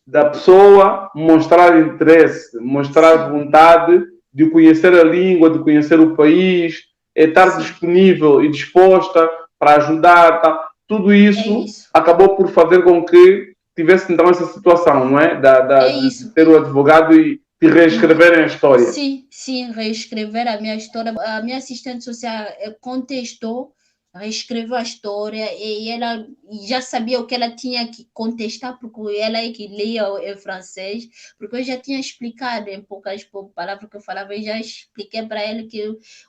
da pessoa mostrar interesse, mostrar vontade de conhecer a língua, de conhecer o país, estar disponível e disposta para ajudar. Tá? Tudo isso acabou por fazer com que tivesse então essa situação, não é? De ter o advogado e de reescreverem a história. Sim, reescrever a minha história. A minha assistente social contestou, reescreveu a história e ela já sabia o que ela tinha que contestar, porque ela é que lia em francês, porque eu já tinha explicado em poucas palavras que eu falava, eu já expliquei para ela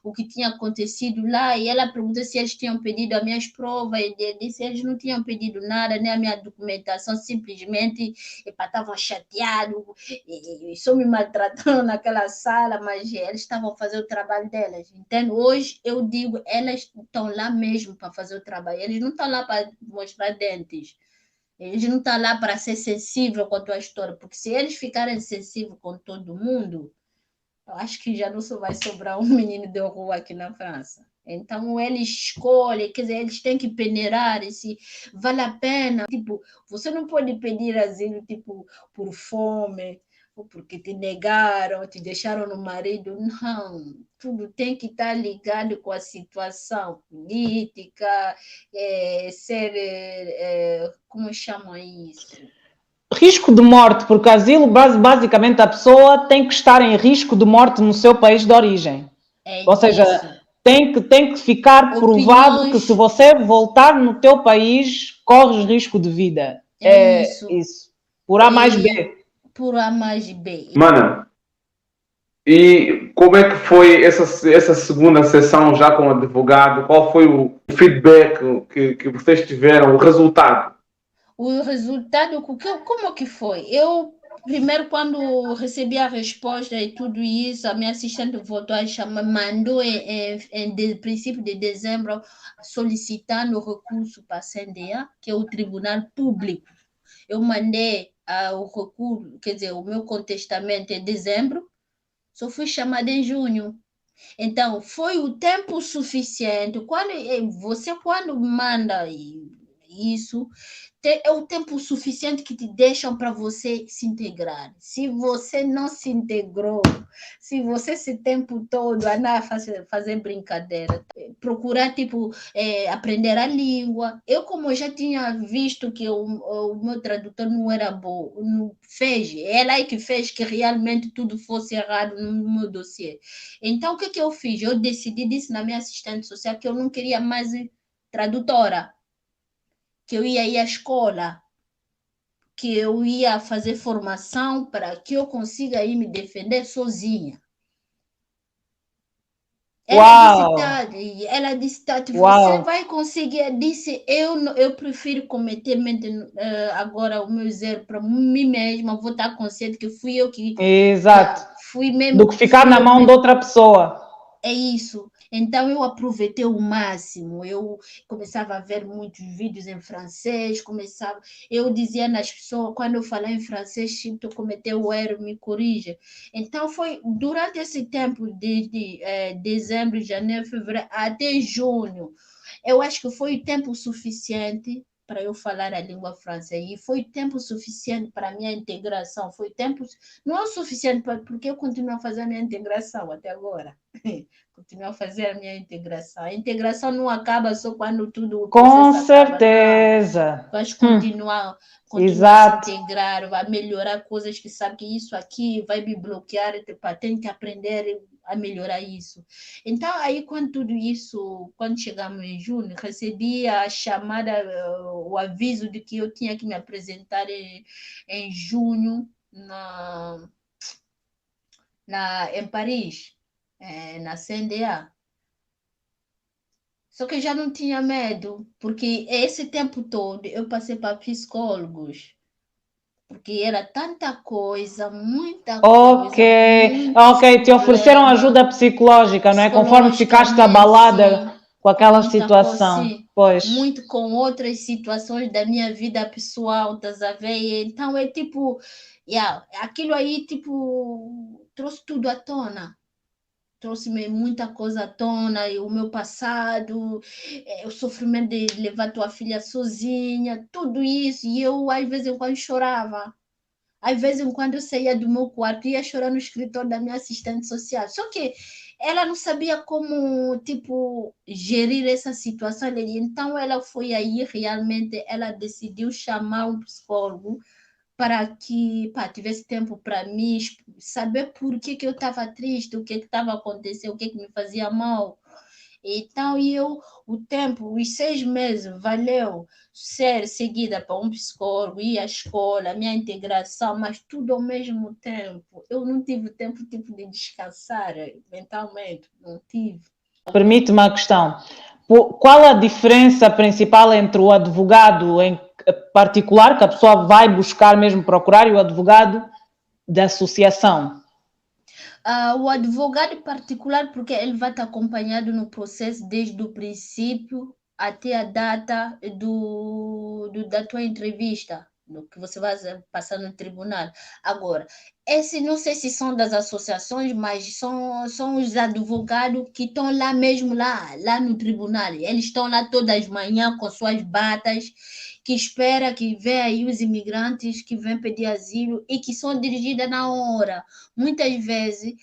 o que tinha acontecido lá, e ela perguntou se eles tinham pedido as minhas provas, e eu disse eles não tinham pedido nada, nem a minha documentação, simplesmente estavam chateados, e só me maltratando naquela sala, mas eles estavam a fazer o trabalho delas, entende? Hoje eu digo, elas estão lá mesmo para fazer o trabalho. Eles não estão lá para mostrar dentes. Eles não estão lá para ser sensível com a tua história, porque se eles ficarem sensíveis com todo mundo, eu acho que já não só vai sobrar um menino de rua aqui na França. Então, eles escolhem, quer dizer, eles têm que peneirar se vale a pena. Tipo, você não pode pedir asilo, tipo, por fome, ou porque te negaram, te deixaram no marido. Não, tudo tem que estar ligado com a situação política, como chamam isso? risco de morte, porque asilo, basicamente, a pessoa tem que estar em risco de morte no seu país de origem. Ou seja, tem que ficar provado que se você voltar no teu país, corres risco de vida. É isso. Por A mais B. Por A mais B. Mana, e como é que foi essa segunda sessão já com o advogado? Qual foi o feedback que vocês tiveram, o resultado? O resultado, como que foi? Eu, primeiro, quando recebi a resposta e tudo isso, a minha assistente voltou a chamar, mandou em princípio de dezembro, solicitando o recurso para a CNDA, que é o Tribunal Público. Eu mandei o recurso, quer dizer, o meu contestamento em dezembro, só fui chamada em junho. Então, foi o tempo suficiente. Quando manda isso, é o tempo suficiente que te deixam para você se integrar. Se você não se integrou, se você esse tempo todo andar a fazer brincadeira, procurar aprender a língua. Eu, como já tinha visto que o meu tradutor não era bom, não fez, ela aí que fez que realmente tudo fosse errado no meu dossiê. Então, o que eu fiz? Eu disse na minha assistente social que eu não queria mais tradutora, que eu ia ir à escola, que eu ia fazer formação para que eu consiga ir me defender sozinha. Ela disse, Tati, você vai conseguir. Eu disse, eu prefiro cometer agora o meu erro para mim mesma, vou estar consciente que fui eu que... Exato. Fui mesmo, do que ficar na mão de outra pessoa. É isso. Então, eu aproveitei o máximo. Eu começava a ver muitos vídeos em francês, eu dizia nas pessoas, quando eu falar em francês, se tu cometeu o erro, me corrija. Então, foi durante esse tempo de dezembro, janeiro, fevereiro, até junho, eu acho que foi tempo suficiente para eu falar a língua francesa. E foi tempo suficiente para a minha integração. Foi tempo... Não é suficiente porque eu continuo a fazer a minha integração até agora. Continuo a fazer a minha integração. A integração não acaba só quando tudo... Com certeza. Vai continuar a se integrar, vai melhorar coisas que sabe que isso aqui vai me bloquear, tem que aprender a melhorar isso. Então, aí, quando chegamos em junho, recebi a chamada, o aviso de que eu tinha que me apresentar em junho em Paris, na CNDA. Só que eu já não tinha medo, porque esse tempo todo eu passei para psicólogos. Porque era tanta coisa, muita coisa. Ok, te ofereceram ajuda psicológica, não é? Conforme ficaste abalada com aquela situação. Pois. Muito com outras situações da minha vida pessoal, estás a ver? Então é tipo, aquilo aí, tipo, trouxe tudo à tona. Trouxe-me muita coisa à tona, e o meu passado, o sofrimento de levar tua filha sozinha, tudo isso. E eu, às vezes, quando chorava. Às vezes, quando eu saía do meu quarto, ia chorar no escritório da minha assistente social. Só que ela não sabia como, tipo, gerir essa situação. Então, ela foi aí, realmente, ela decidiu chamar um psicólogo para que tivesse tempo para mim, saber por que eu estava triste, o que estava acontecendo, o que me fazia mal. Então, os 6 meses valeu ser seguida para um psicólogo, ir à escola, minha integração, mas tudo ao mesmo tempo. Eu não tive tempo de descansar mentalmente, não tive. Permite-me a questão. Qual a diferença principal entre o advogado em particular, que a pessoa vai buscar mesmo procurar, e o advogado da associação? O advogado particular, porque ele vai estar acompanhado no processo desde o princípio até a data da tua entrevista, do que você vai passar no tribunal. Agora, não sei se são das associações, mas são os advogados que estão lá mesmo, lá no tribunal. Eles estão lá todas as manhãs com suas batas, que espera que venham aí os imigrantes que vêm pedir asilo e que são dirigidas na hora. Muitas vezes,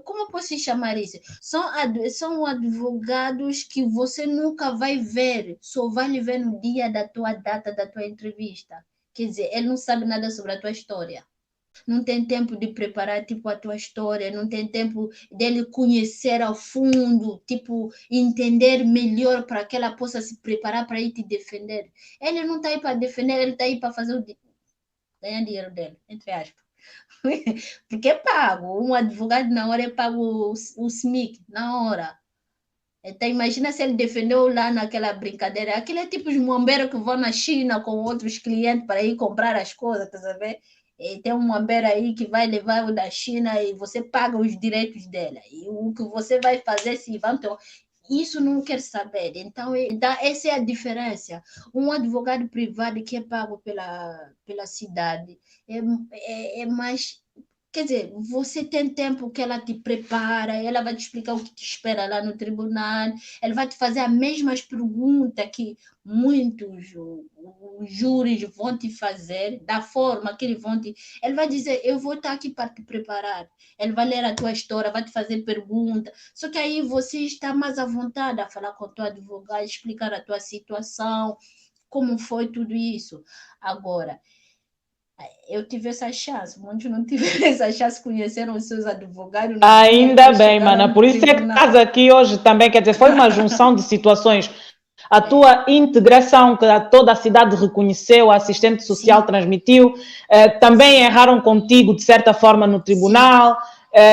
como eu posso chamar isso? São advogados que você nunca vai ver, só vai lhe ver no dia da tua data, da tua entrevista. Quer dizer, ele não sabe nada sobre a tua história. Não tem tempo de preparar, tipo, a tua história, não tem tempo dele conhecer ao fundo, tipo, entender melhor para que ela possa se preparar para ir te defender. Ele não está aí para defender, ele está aí para fazer ganhar dinheiro dele, entre aspas. Porque é pago. Um advogado na hora é pago o SMIC, na hora. Então, imagina se ele defendeu lá naquela brincadeira. Aquele é tipo os bombeiros que vão na China com outros clientes para ir comprar as coisas, tá sabendo? E tem um bombeiro aí que vai levar o da China e você paga os direitos dela. E o que você vai fazer se vão. Então, isso não quer saber. Então, essa é a diferença. Um advogado privado que é pago pela cidade é mais. Quer dizer, você tem tempo que ela te prepara, ela vai te explicar o que te espera lá no tribunal, ela vai te fazer as mesmas perguntas que muitos os júris vão te fazer, da forma que eles vão te. Ele vai dizer: eu vou estar aqui para te preparar. Ele vai ler a tua história, vai te fazer perguntas. Só que aí você está mais à vontade a falar com o teu advogado, explicar a tua situação, como foi tudo isso. Agora, eu tive essa chance, muitos não tiveram essa chance, conheceram os seus advogados. Ainda bem, mana. Por isso é que estás aqui hoje também. Quer dizer, foi uma junção de situações. A tua integração, que toda a cidade reconheceu, a assistente social transmitiu, também erraram contigo, de certa forma, no tribunal,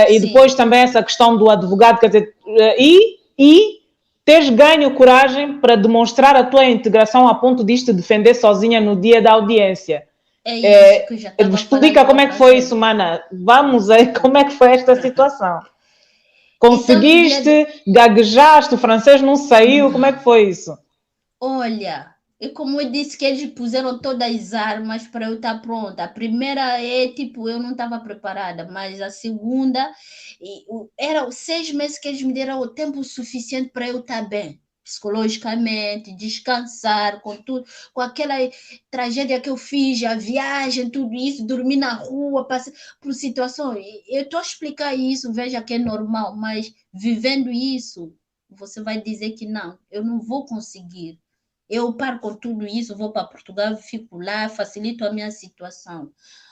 e depois também essa questão do advogado, quer dizer, e teres ganho coragem para demonstrar a tua integração a ponto de te defender sozinha no dia da audiência. É isso que eu já estava explica como é que foi isso, mana. Vamos aí, como é que foi esta situação? Conseguiste, então, gaguejaste, o francês não saiu, como é que foi isso? Olha, e como eu disse que eles puseram todas as armas para eu estar pronta. A primeira é tipo, eu não estava preparada, mas a segunda, era 6 meses que eles me deram o tempo suficiente para eu estar bem. Psicologicamente, descansar, com tudo, com aquela tragédia que eu fiz, a viagem, tudo isso, dormir na rua, passar por situações. Eu estou a explicar isso, veja que é normal, mas vivendo isso, você vai dizer que não, eu não vou conseguir. Eu paro com tudo isso, vou para Portugal, fico lá, facilito a minha situação.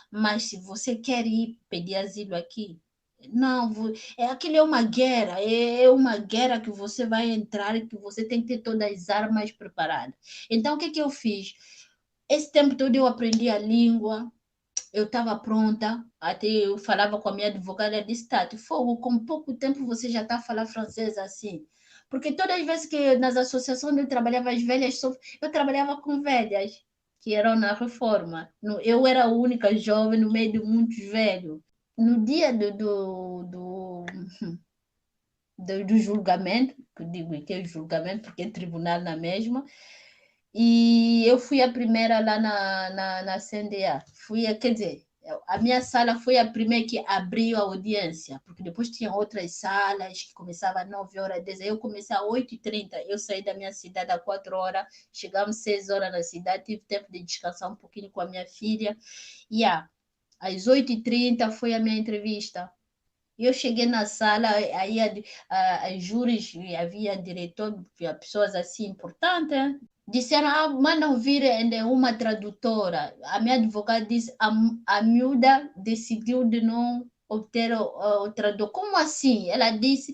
Mas se você quer ir pedir asilo aqui, não, aquilo é uma guerra, é uma guerra que você vai entrar e que você tem que ter todas as armas preparadas. Então, o que eu fiz? Esse tempo todo eu aprendi a língua, eu estava pronta, até eu falava com a minha advogada, ela disse: Tati, fogo, com pouco tempo você já está a falar francês assim. Porque todas as vezes que nas associações eu trabalhava as velhas, eu trabalhava com velhas, que eram na reforma. Eu era a única jovem no meio de muitos velhos. No dia do julgamento, que eu digo que é julgamento, porque é tribunal na mesma, e eu fui a primeira lá na CNDA. Quer dizer, a minha sala foi a primeira que abriu a audiência, porque depois tinha outras salas que começavam às 9 horas, 10. Eu comecei às 8h30. Eu saí da minha cidade às 4 horas, chegamos às 6 horas na cidade, tive tempo de descansar um pouquinho com a minha filha. E às 8h30 foi a minha entrevista. Eu cheguei na sala, aí as júris, havia diretor, pessoas assim importantes, disseram: mandam vir uma tradutora. A minha advogada disse: a miúda decidiu de não obter o tradutor. Como assim? Ela disse: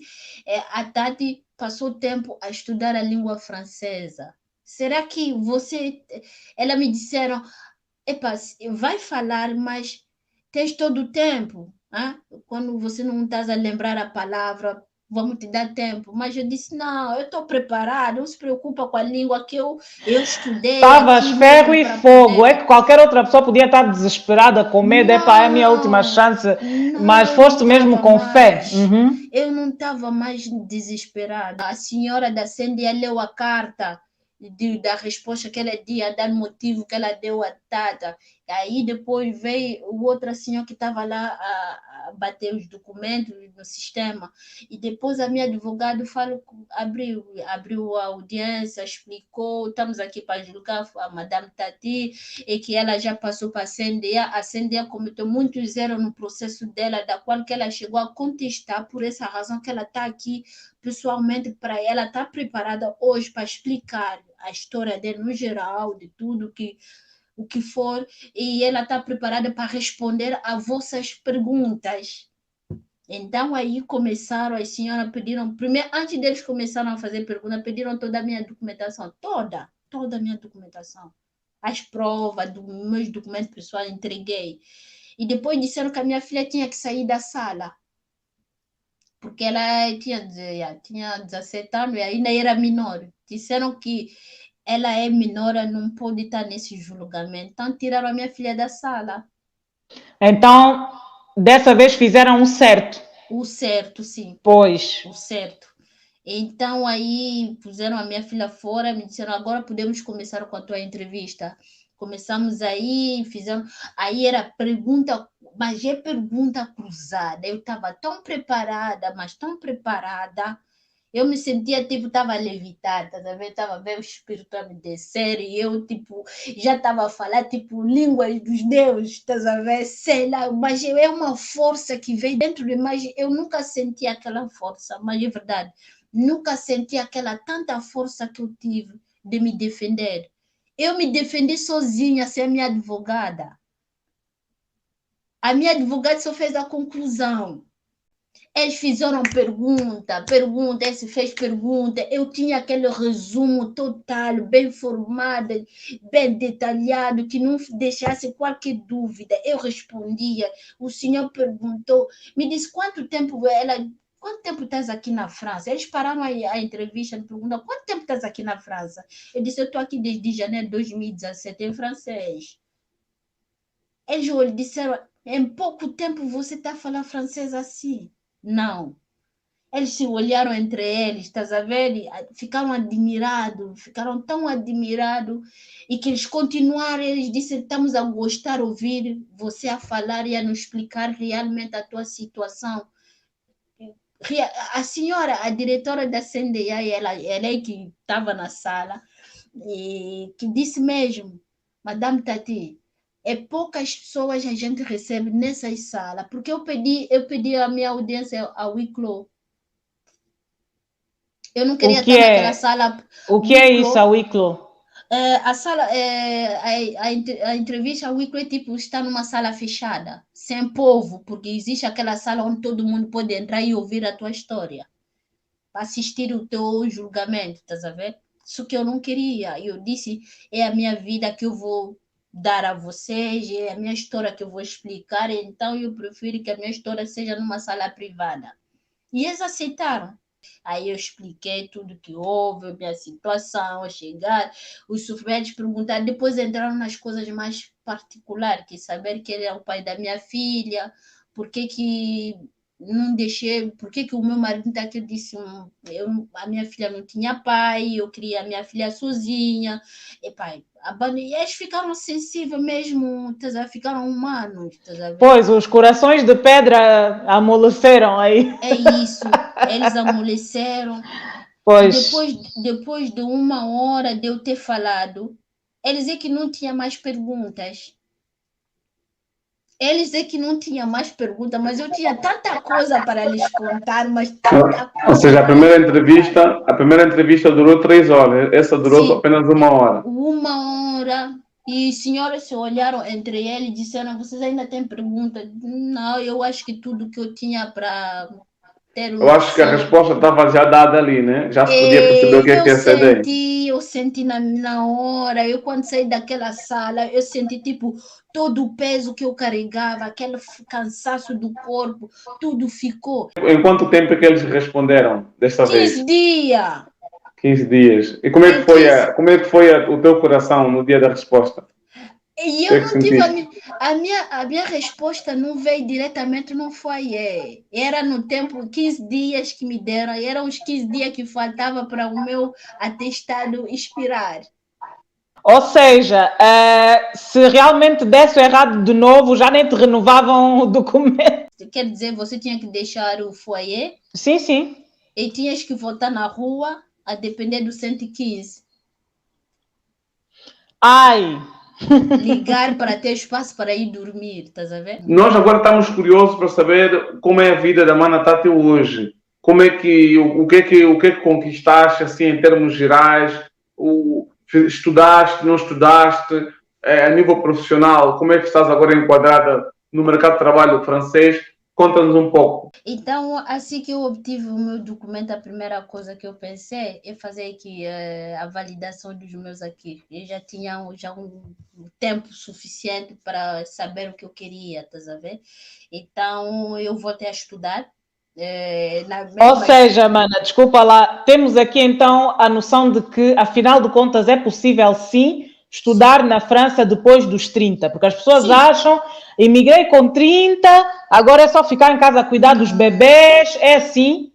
a Tati passou tempo a estudar a língua francesa. Será que você... Ela me disseram: epa, vai falar, mas tens todo o tempo. Hein? Quando você não está a lembrar a palavra, vamos te dar tempo. Mas eu disse: não, eu estou preparada, não se preocupa com a língua que eu estudei. Estavas ferro e fogo. Poder... É que qualquer outra pessoa podia estar desesperada, com medo, é a minha última chance. Não, mas foste mesmo com fé. Uhum. Eu não estava mais desesperada. A senhora da Cândia leu a carta da resposta que ela ia dar, motivo que ela deu a Tata. Aí depois veio o outro senhor que estava lá a bater os documentos no sistema. E depois a minha advogada abriu a audiência, explicou: estamos aqui para julgar a Madame Tati, e que ela já passou para a CNDA. A CNDA cometeu muitos erros no processo dela, da qual que ela chegou a contestar, por essa razão que ela está aqui pessoalmente, para ela estar preparada hoje para explicar a história dele no geral, de tudo que o que for, e ela está preparada para responder a vossas perguntas. Então, aí começaram, as senhoras pediram, primeiro, antes deles começaram a fazer perguntas, pediram toda a minha documentação, toda a minha documentação. As provas dos meus documentos pessoais, entreguei. E depois disseram que a minha filha tinha que sair da sala, porque ela tinha 17 anos e ainda era menor. Disseram que ela é menor, não pode estar nesse julgamento. Então, tiraram a minha filha da sala. Então, dessa vez fizeram o certo. O certo, sim. Pois. O certo. Então, aí puseram a minha filha fora, me disseram, agora podemos começar com a tua entrevista. Começamos aí, fizemos... Aí era pergunta, mas é pergunta cruzada. Eu estava tão preparada, mas tão preparada. Eu me sentia, tipo, estava a levitar, tá vendo? Estava vendo o espírito a me descer e eu, tipo, já estava a falar, tipo, línguas dos deuses, tá vendo? Sei lá, mas é uma força que veio dentro de mim, eu nunca senti aquela força, mas é verdade, nunca senti aquela tanta força que eu tive de me defender. Eu me defendi sozinha, sem a minha advogada. A minha advogada só fez a conclusão. Eles fizeram pergunta, esse fez pergunta, eu tinha aquele resumo total, bem formado, bem detalhado, que não deixasse qualquer dúvida. Eu respondia, o senhor perguntou, me disse quanto tempo estás aqui na França? Eles pararam a entrevista, me perguntaram, quanto tempo estás aqui na França? Eu disse, eu estou aqui desde janeiro de 2017, em francês. Eles disseram, em pouco tempo você está a falar francês assim? Não. Eles se olharam entre eles, estás a ver? Ficaram admirados, ficaram tão admirados, e que eles continuaram, eles disseram, estamos a gostar de ouvir você a falar e a nos explicar realmente a tua situação. A senhora, a diretora da CNDI, ela é que estava na sala, e que disse mesmo, Madame Tati, é poucas pessoas a gente recebe nessas salas, porque eu pedi a minha audiência a Wicklow. Eu não queria estar naquela sala. O que é isso, a Wicklow? A sala, a entrevista a Wicklow é tipo, está numa sala fechada, sem povo, porque existe aquela sala onde todo mundo pode entrar e ouvir a tua história, para assistir o teu julgamento, estás a ver? Isso que eu não queria. Eu disse, é a minha vida que eu vou dar a vocês, é a minha história que eu vou explicar, então eu prefiro que a minha história seja numa sala privada. E eles aceitaram. Aí eu expliquei tudo que houve, a minha situação, a chegar, os sofrimentos perguntaram, depois entraram nas coisas mais particulares, que saber que ele é o pai da minha filha, por que não deixei, por que o meu marido está aqui, eu disse, a minha filha não tinha pai, eu criei a minha filha sozinha, e pai, e eles ficaram sensíveis mesmo, ficaram humanos. Pois, os corações de pedra amoleceram aí. É isso, eles amoleceram. Pois. Depois de 1 hora de eu ter falado, eles é que não tinha mais perguntas. Eles é que não tinha mais perguntas, mas eu tinha tanta coisa para lhes contar, mas tanta coisa. Ou seja, a primeira entrevista durou 3 horas, essa durou apenas 1 hora. 1 hora. E os senhores se olharam entre eles e disseram, vocês ainda têm perguntas? Não, eu acho que tudo que eu tinha para ter... Eu acho que a resposta estava já dada ali, né? Já se podia perceber o que é que ia ser daí. Eu senti na hora, eu quando saí daquela sala, eu senti tipo todo o peso que eu carregava, aquele cansaço do corpo, tudo ficou. Em quanto tempo é que eles responderam desta vez? 15 dias. 15 dias. E como é que foi o teu coração no dia da resposta? E eu não tive a minha resposta não veio diretamente, não foi. Era no tempo, 15 dias que me deram, eram os 15 dias que faltava para o meu atestado expirar. Ou seja, se realmente desse errado de novo, já nem te renovavam o documento. Quer dizer, você tinha que deixar o foyer? Sim, sim. E tinhas que voltar na rua, a depender do 115. Ai! Ligar para ter espaço para ir dormir, estás a ver? Nós agora estamos curiosos para saber como é a vida da Mana Tati hoje. Como é que, o que é que conquistaste, assim, em termos gerais? Estudaste, não estudaste? a nível profissional, como é que estás agora enquadrada no mercado de trabalho francês? Conta-nos um pouco. Então, assim que eu obtive o meu documento, a primeira coisa que eu pensei é fazer aqui a validação dos meus aqui. Eu já tinha um tempo suficiente para saber o que eu queria, estás a ver? Então, eu voltei a estudar. Ou seja, mana, desculpa lá, temos aqui então a noção de que, afinal de contas, é possível sim estudar na França depois dos 30, porque as pessoas acham, imigrei com 30, agora é só ficar em casa a cuidar dos bebês, é assim?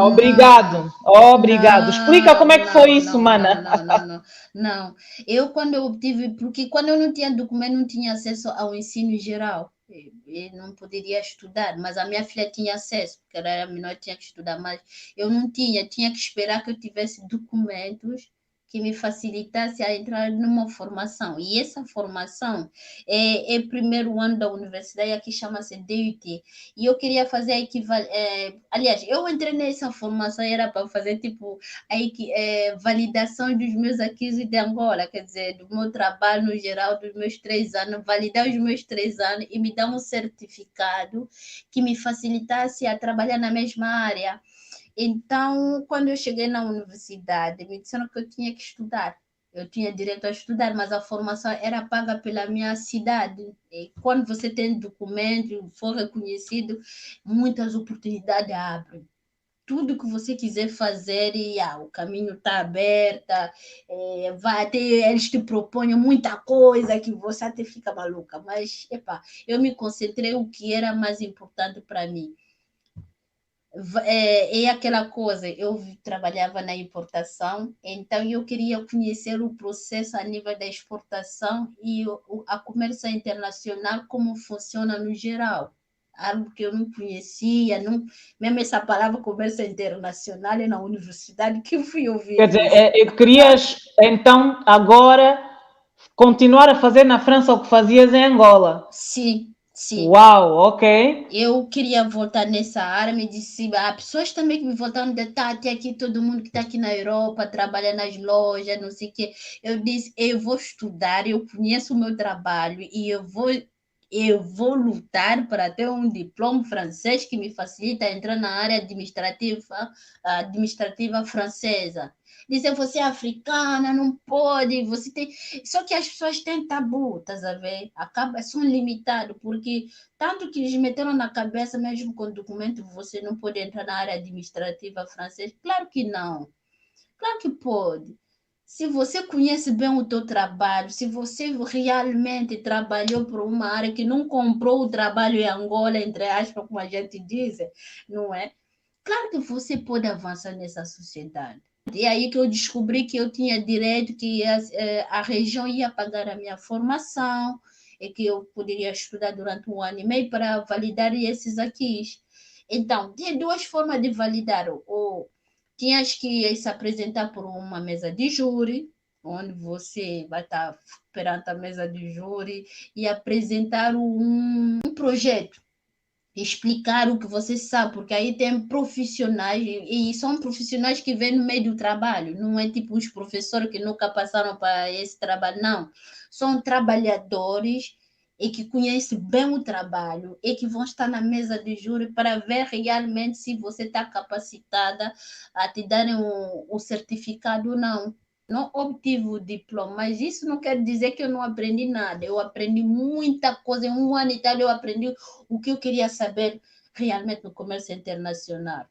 Obrigado, obrigado. Explica como é que foi isso, mana. Não. Eu, quando eu obtive, porque quando eu não tinha documento, não tinha acesso ao ensino geral. Eu não poderia estudar, mas a minha filha tinha acesso, porque ela era menor, tinha que estudar, mas eu não tinha que esperar que eu tivesse documentos que me facilitasse a entrar numa formação. E essa formação é primeiro ano da universidade, aqui chama-se DUT. E eu queria fazer a aliás, eu entrei nessa formação, era para fazer tipo validação dos meus arquivos de Angola, quer dizer, do meu trabalho no geral, dos meus 3 anos, validar os meus 3 anos e me dar um certificado que me facilitasse a trabalhar na mesma área. Então, quando eu cheguei na universidade, me disseram que eu tinha que estudar. Eu tinha direito a estudar, mas a formação era paga pela minha cidade. E quando você tem documento, for reconhecido, muitas oportunidades abrem. Tudo que você quiser fazer, o caminho está aberto, eles te propõem muita coisa que você até fica maluca. Mas, eu me concentrei no que era mais importante para mim. É aquela coisa, eu trabalhava na importação, então eu queria conhecer o processo a nível da exportação e a comércio internacional, como funciona no geral. Algo que eu não conhecia, mesmo essa palavra comércio internacional é na universidade que eu fui ouvir. Quer dizer, querias então agora continuar a fazer na França o que fazias em Angola? Sim. Uau, ok. Eu queria voltar nessa área, me disse, há pessoas também que me voltaram de Tati, aqui todo mundo que está aqui na Europa, trabalha nas lojas, não sei o quê. Eu disse, eu vou estudar, eu conheço o meu trabalho e eu vou lutar para ter um diploma francês que me facilita entrar na área administrativa francesa. Dizer, você é africana, não pode, você tem... Só que as pessoas têm tabu, estás a ver? São limitados, porque tanto que eles meteram na cabeça, mesmo com documento, você não pode entrar na área administrativa francesa. Claro que não. Claro que pode. Se você conhece bem o teu trabalho, se você realmente trabalhou por uma área que não comprou o trabalho em Angola, entre aspas, como a gente diz, não é? Claro que você pode avançar nessa sociedade. E aí que eu descobri que eu tinha direito, que a região ia pagar a minha formação, e que eu poderia estudar durante 1 ano e meio para validar esses aqui. Então, tem duas formas de validar. Ou tinhas que se apresentar por uma mesa de júri, onde você vai estar perante a mesa de júri e apresentar um projeto, explicar o que você sabe, porque aí tem profissionais, e são profissionais que vêm no meio do trabalho, não é tipo os professores que nunca passaram para esse trabalho, não. São trabalhadores e que conhecem bem o trabalho e que vão estar na mesa de júri para ver realmente se você está capacitada a te darem o certificado ou não. Não obtive o diploma, mas isso não quer dizer que eu não aprendi nada. Eu aprendi muita coisa. Em 1 ano e tal, eu aprendi o que eu queria saber realmente no comércio internacional.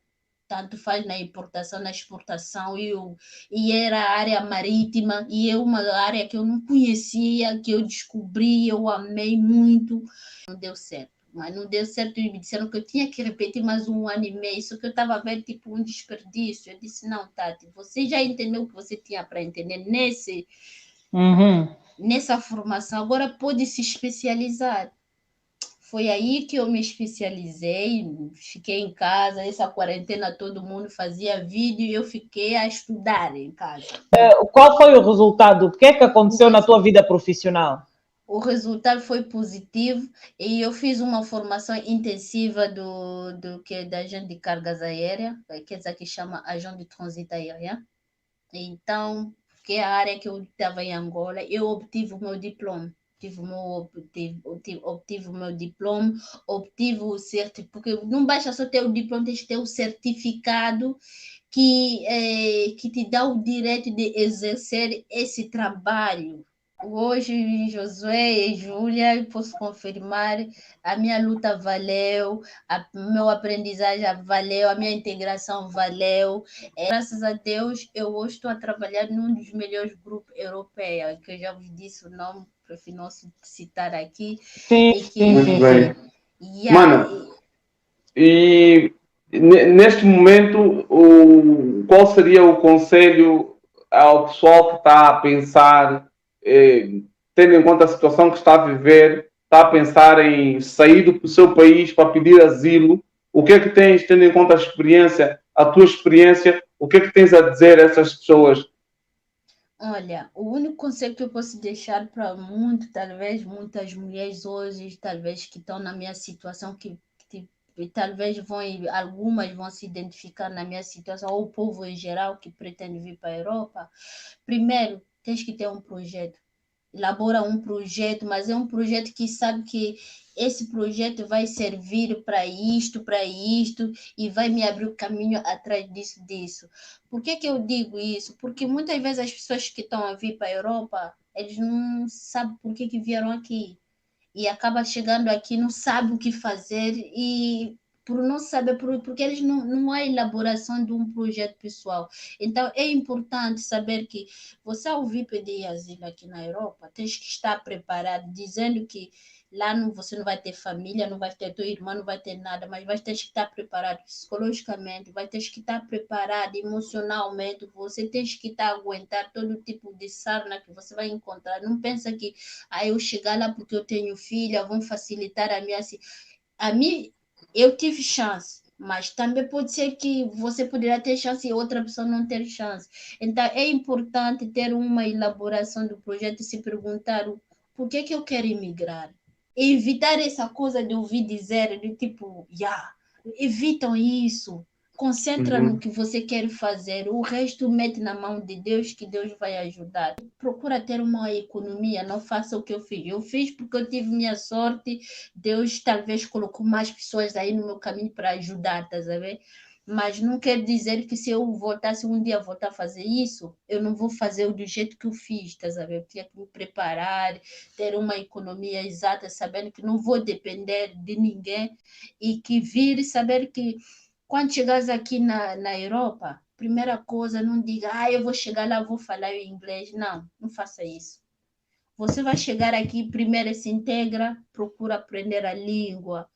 Tanto faz na importação, na exportação, e era a área marítima, e é uma área que eu não conhecia, que eu descobri, eu amei muito. Não deu certo. Mas não deu certo e me disseram que eu tinha que repetir mais 1 ano e meio, só que eu estava vendo tipo um desperdício. Eu disse, não, Tati, você já entendeu o que você tinha para entender nessa formação, agora pode se especializar. Foi aí que eu me especializei, fiquei em casa, essa quarentena todo mundo fazia vídeo e eu fiquei a estudar em casa. Qual foi o resultado? O que é que aconteceu na tua vida profissional? O resultado foi positivo e eu fiz uma formação intensiva da agente de cargas aéreas, que é que chama agente de trânsito aéreo. Então, que é a área que eu estava em Angola, eu obtive o meu diploma. Obtive o meu diploma, obtive o certificado, porque não basta só ter o diploma, tens que ter o certificado que te dá o direito de exercer esse trabalho. Hoje, Josué e Júlia, eu posso confirmar, a minha luta valeu, meu aprendizagem valeu, a minha integração valeu. Graças a Deus, eu hoje estou a trabalhar num dos melhores grupos europeus, que eu já vos disse o nome, prefiro não citar aqui. Sim, muito bem. Mana, e neste momento, qual seria o conselho ao pessoal que está a pensar, tendo em conta a situação que está a viver, está a pensar em sair do seu país para pedir asilo? O que é que tens, tendo em conta a experiência, a tua experiência, o que é que tens a dizer a essas pessoas? Olha, o único conselho que eu posso deixar para talvez muitas mulheres hoje, talvez que estão na minha situação, que talvez algumas vão se identificar na minha situação, ou o povo em geral que pretende vir para a Europa. Primeiro, tens que ter um projeto. Elabora um projeto, mas é um projeto que sabe que esse projeto vai servir para isto, e vai me abrir o caminho atrás disso. Por que eu digo isso? Porque muitas vezes as pessoas que estão a vir para a Europa, eles não sabem por que vieram aqui. E acaba chegando aqui, não sabe o que fazer, e por não saber, porque eles não há elaboração de um projeto pessoal. Então, é importante saber que você, ao vir pedir asilo aqui na Europa, tens que estar preparado, dizendo que lá você não vai ter família, não vai ter tua irmã, não vai ter nada, mas vai ter que estar preparado psicologicamente, vai ter que estar preparado emocionalmente, você tem que estar a aguentar todo tipo de sarna que você vai encontrar. Não pensa que eu chegar lá porque eu tenho filha, vão facilitar a mim, eu tive chance, mas também pode ser que você poderá ter chance e outra pessoa não ter chance. Então, é importante ter uma elaboração do projeto e se perguntar por que eu quero emigrar. E evitar essa coisa de ouvir dizer, de tipo, evitam isso. Concentra no que você quer fazer, o resto mete na mão de Deus, que Deus vai ajudar. Procura ter uma economia, não faça o que eu fiz. Eu fiz porque eu tive minha sorte, Deus talvez colocou mais pessoas aí no meu caminho para ajudar, tá sabendo? Mas não quer dizer que se eu um dia voltar a fazer isso, eu não vou fazer do jeito que eu fiz, tá sabendo? Eu tinha que me preparar, ter uma economia exata, sabendo que não vou depender de ninguém e que vir saber que quando chegares aqui na Europa, primeira coisa, não diga, eu vou chegar lá, vou falar inglês. Não faça isso. Você vai chegar aqui, primeiro se integra, procura aprender a língua,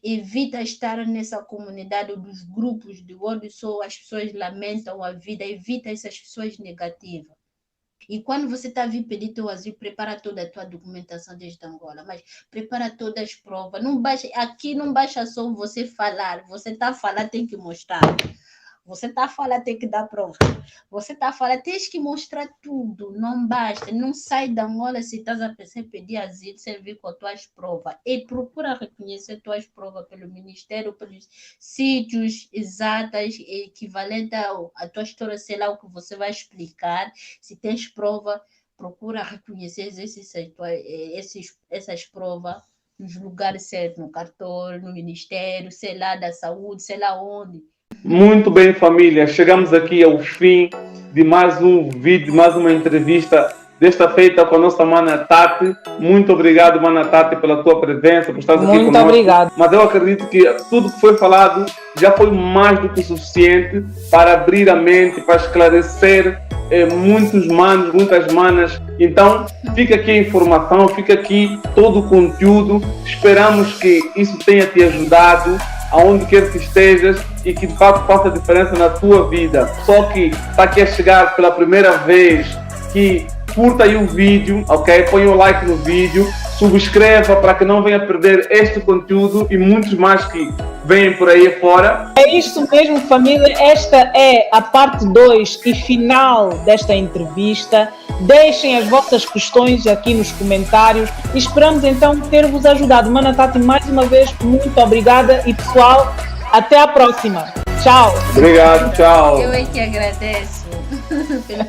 evita estar nessa comunidade dos grupos de onde só as pessoas lamentam a vida, evita essas pessoas negativas. E quando você está vindo pedir teu asilo, prepara toda a tua documentação desde Angola, mas prepara todas as provas. Aqui não basta só você falar, você está a falar, tem que mostrar. Você está a falar, tem que dar prova. Você está a falar, tens que mostrar tudo, não basta. Não sai da Angola se estás a pensar em pedir asilo, servir com as tuas provas. E procura reconhecer tuas provas pelo Ministério, pelos sítios exatos, equivalentes à tua história, sei lá o que você vai explicar. Se tens prova, procura reconhecer essas provas nos lugares certos, no cartório, no Ministério, sei lá, da saúde, sei lá onde. Muito bem, família. Chegamos aqui ao fim de mais um vídeo, mais uma entrevista, desta feita com a nossa Mana Tati. Muito obrigado, Mana Tati, pela tua presença, por estar aqui conosco. Muito obrigado. Mas eu acredito que tudo que foi falado já foi mais do que suficiente para abrir a mente, para esclarecer muitos manos, muitas manas. Então, fica aqui a informação, fica aqui todo o conteúdo. Esperamos que isso tenha te ajudado, aonde quer que estejas, e que de fato faça diferença na tua vida. Só que está aqui a chegar pela primeira vez, que curta aí o vídeo, ok? Põe o like no vídeo, subscreva para que não venha perder este conteúdo e muitos mais que vêm por aí fora. É isso mesmo, família. Esta é a parte 2 e final desta entrevista. Deixem as vossas questões aqui nos comentários e esperamos então ter-vos ajudado. Mana Tati, mais uma vez, muito obrigada e pessoal, até a próxima. Tchau. Obrigado, tchau. Eu é que agradeço pelo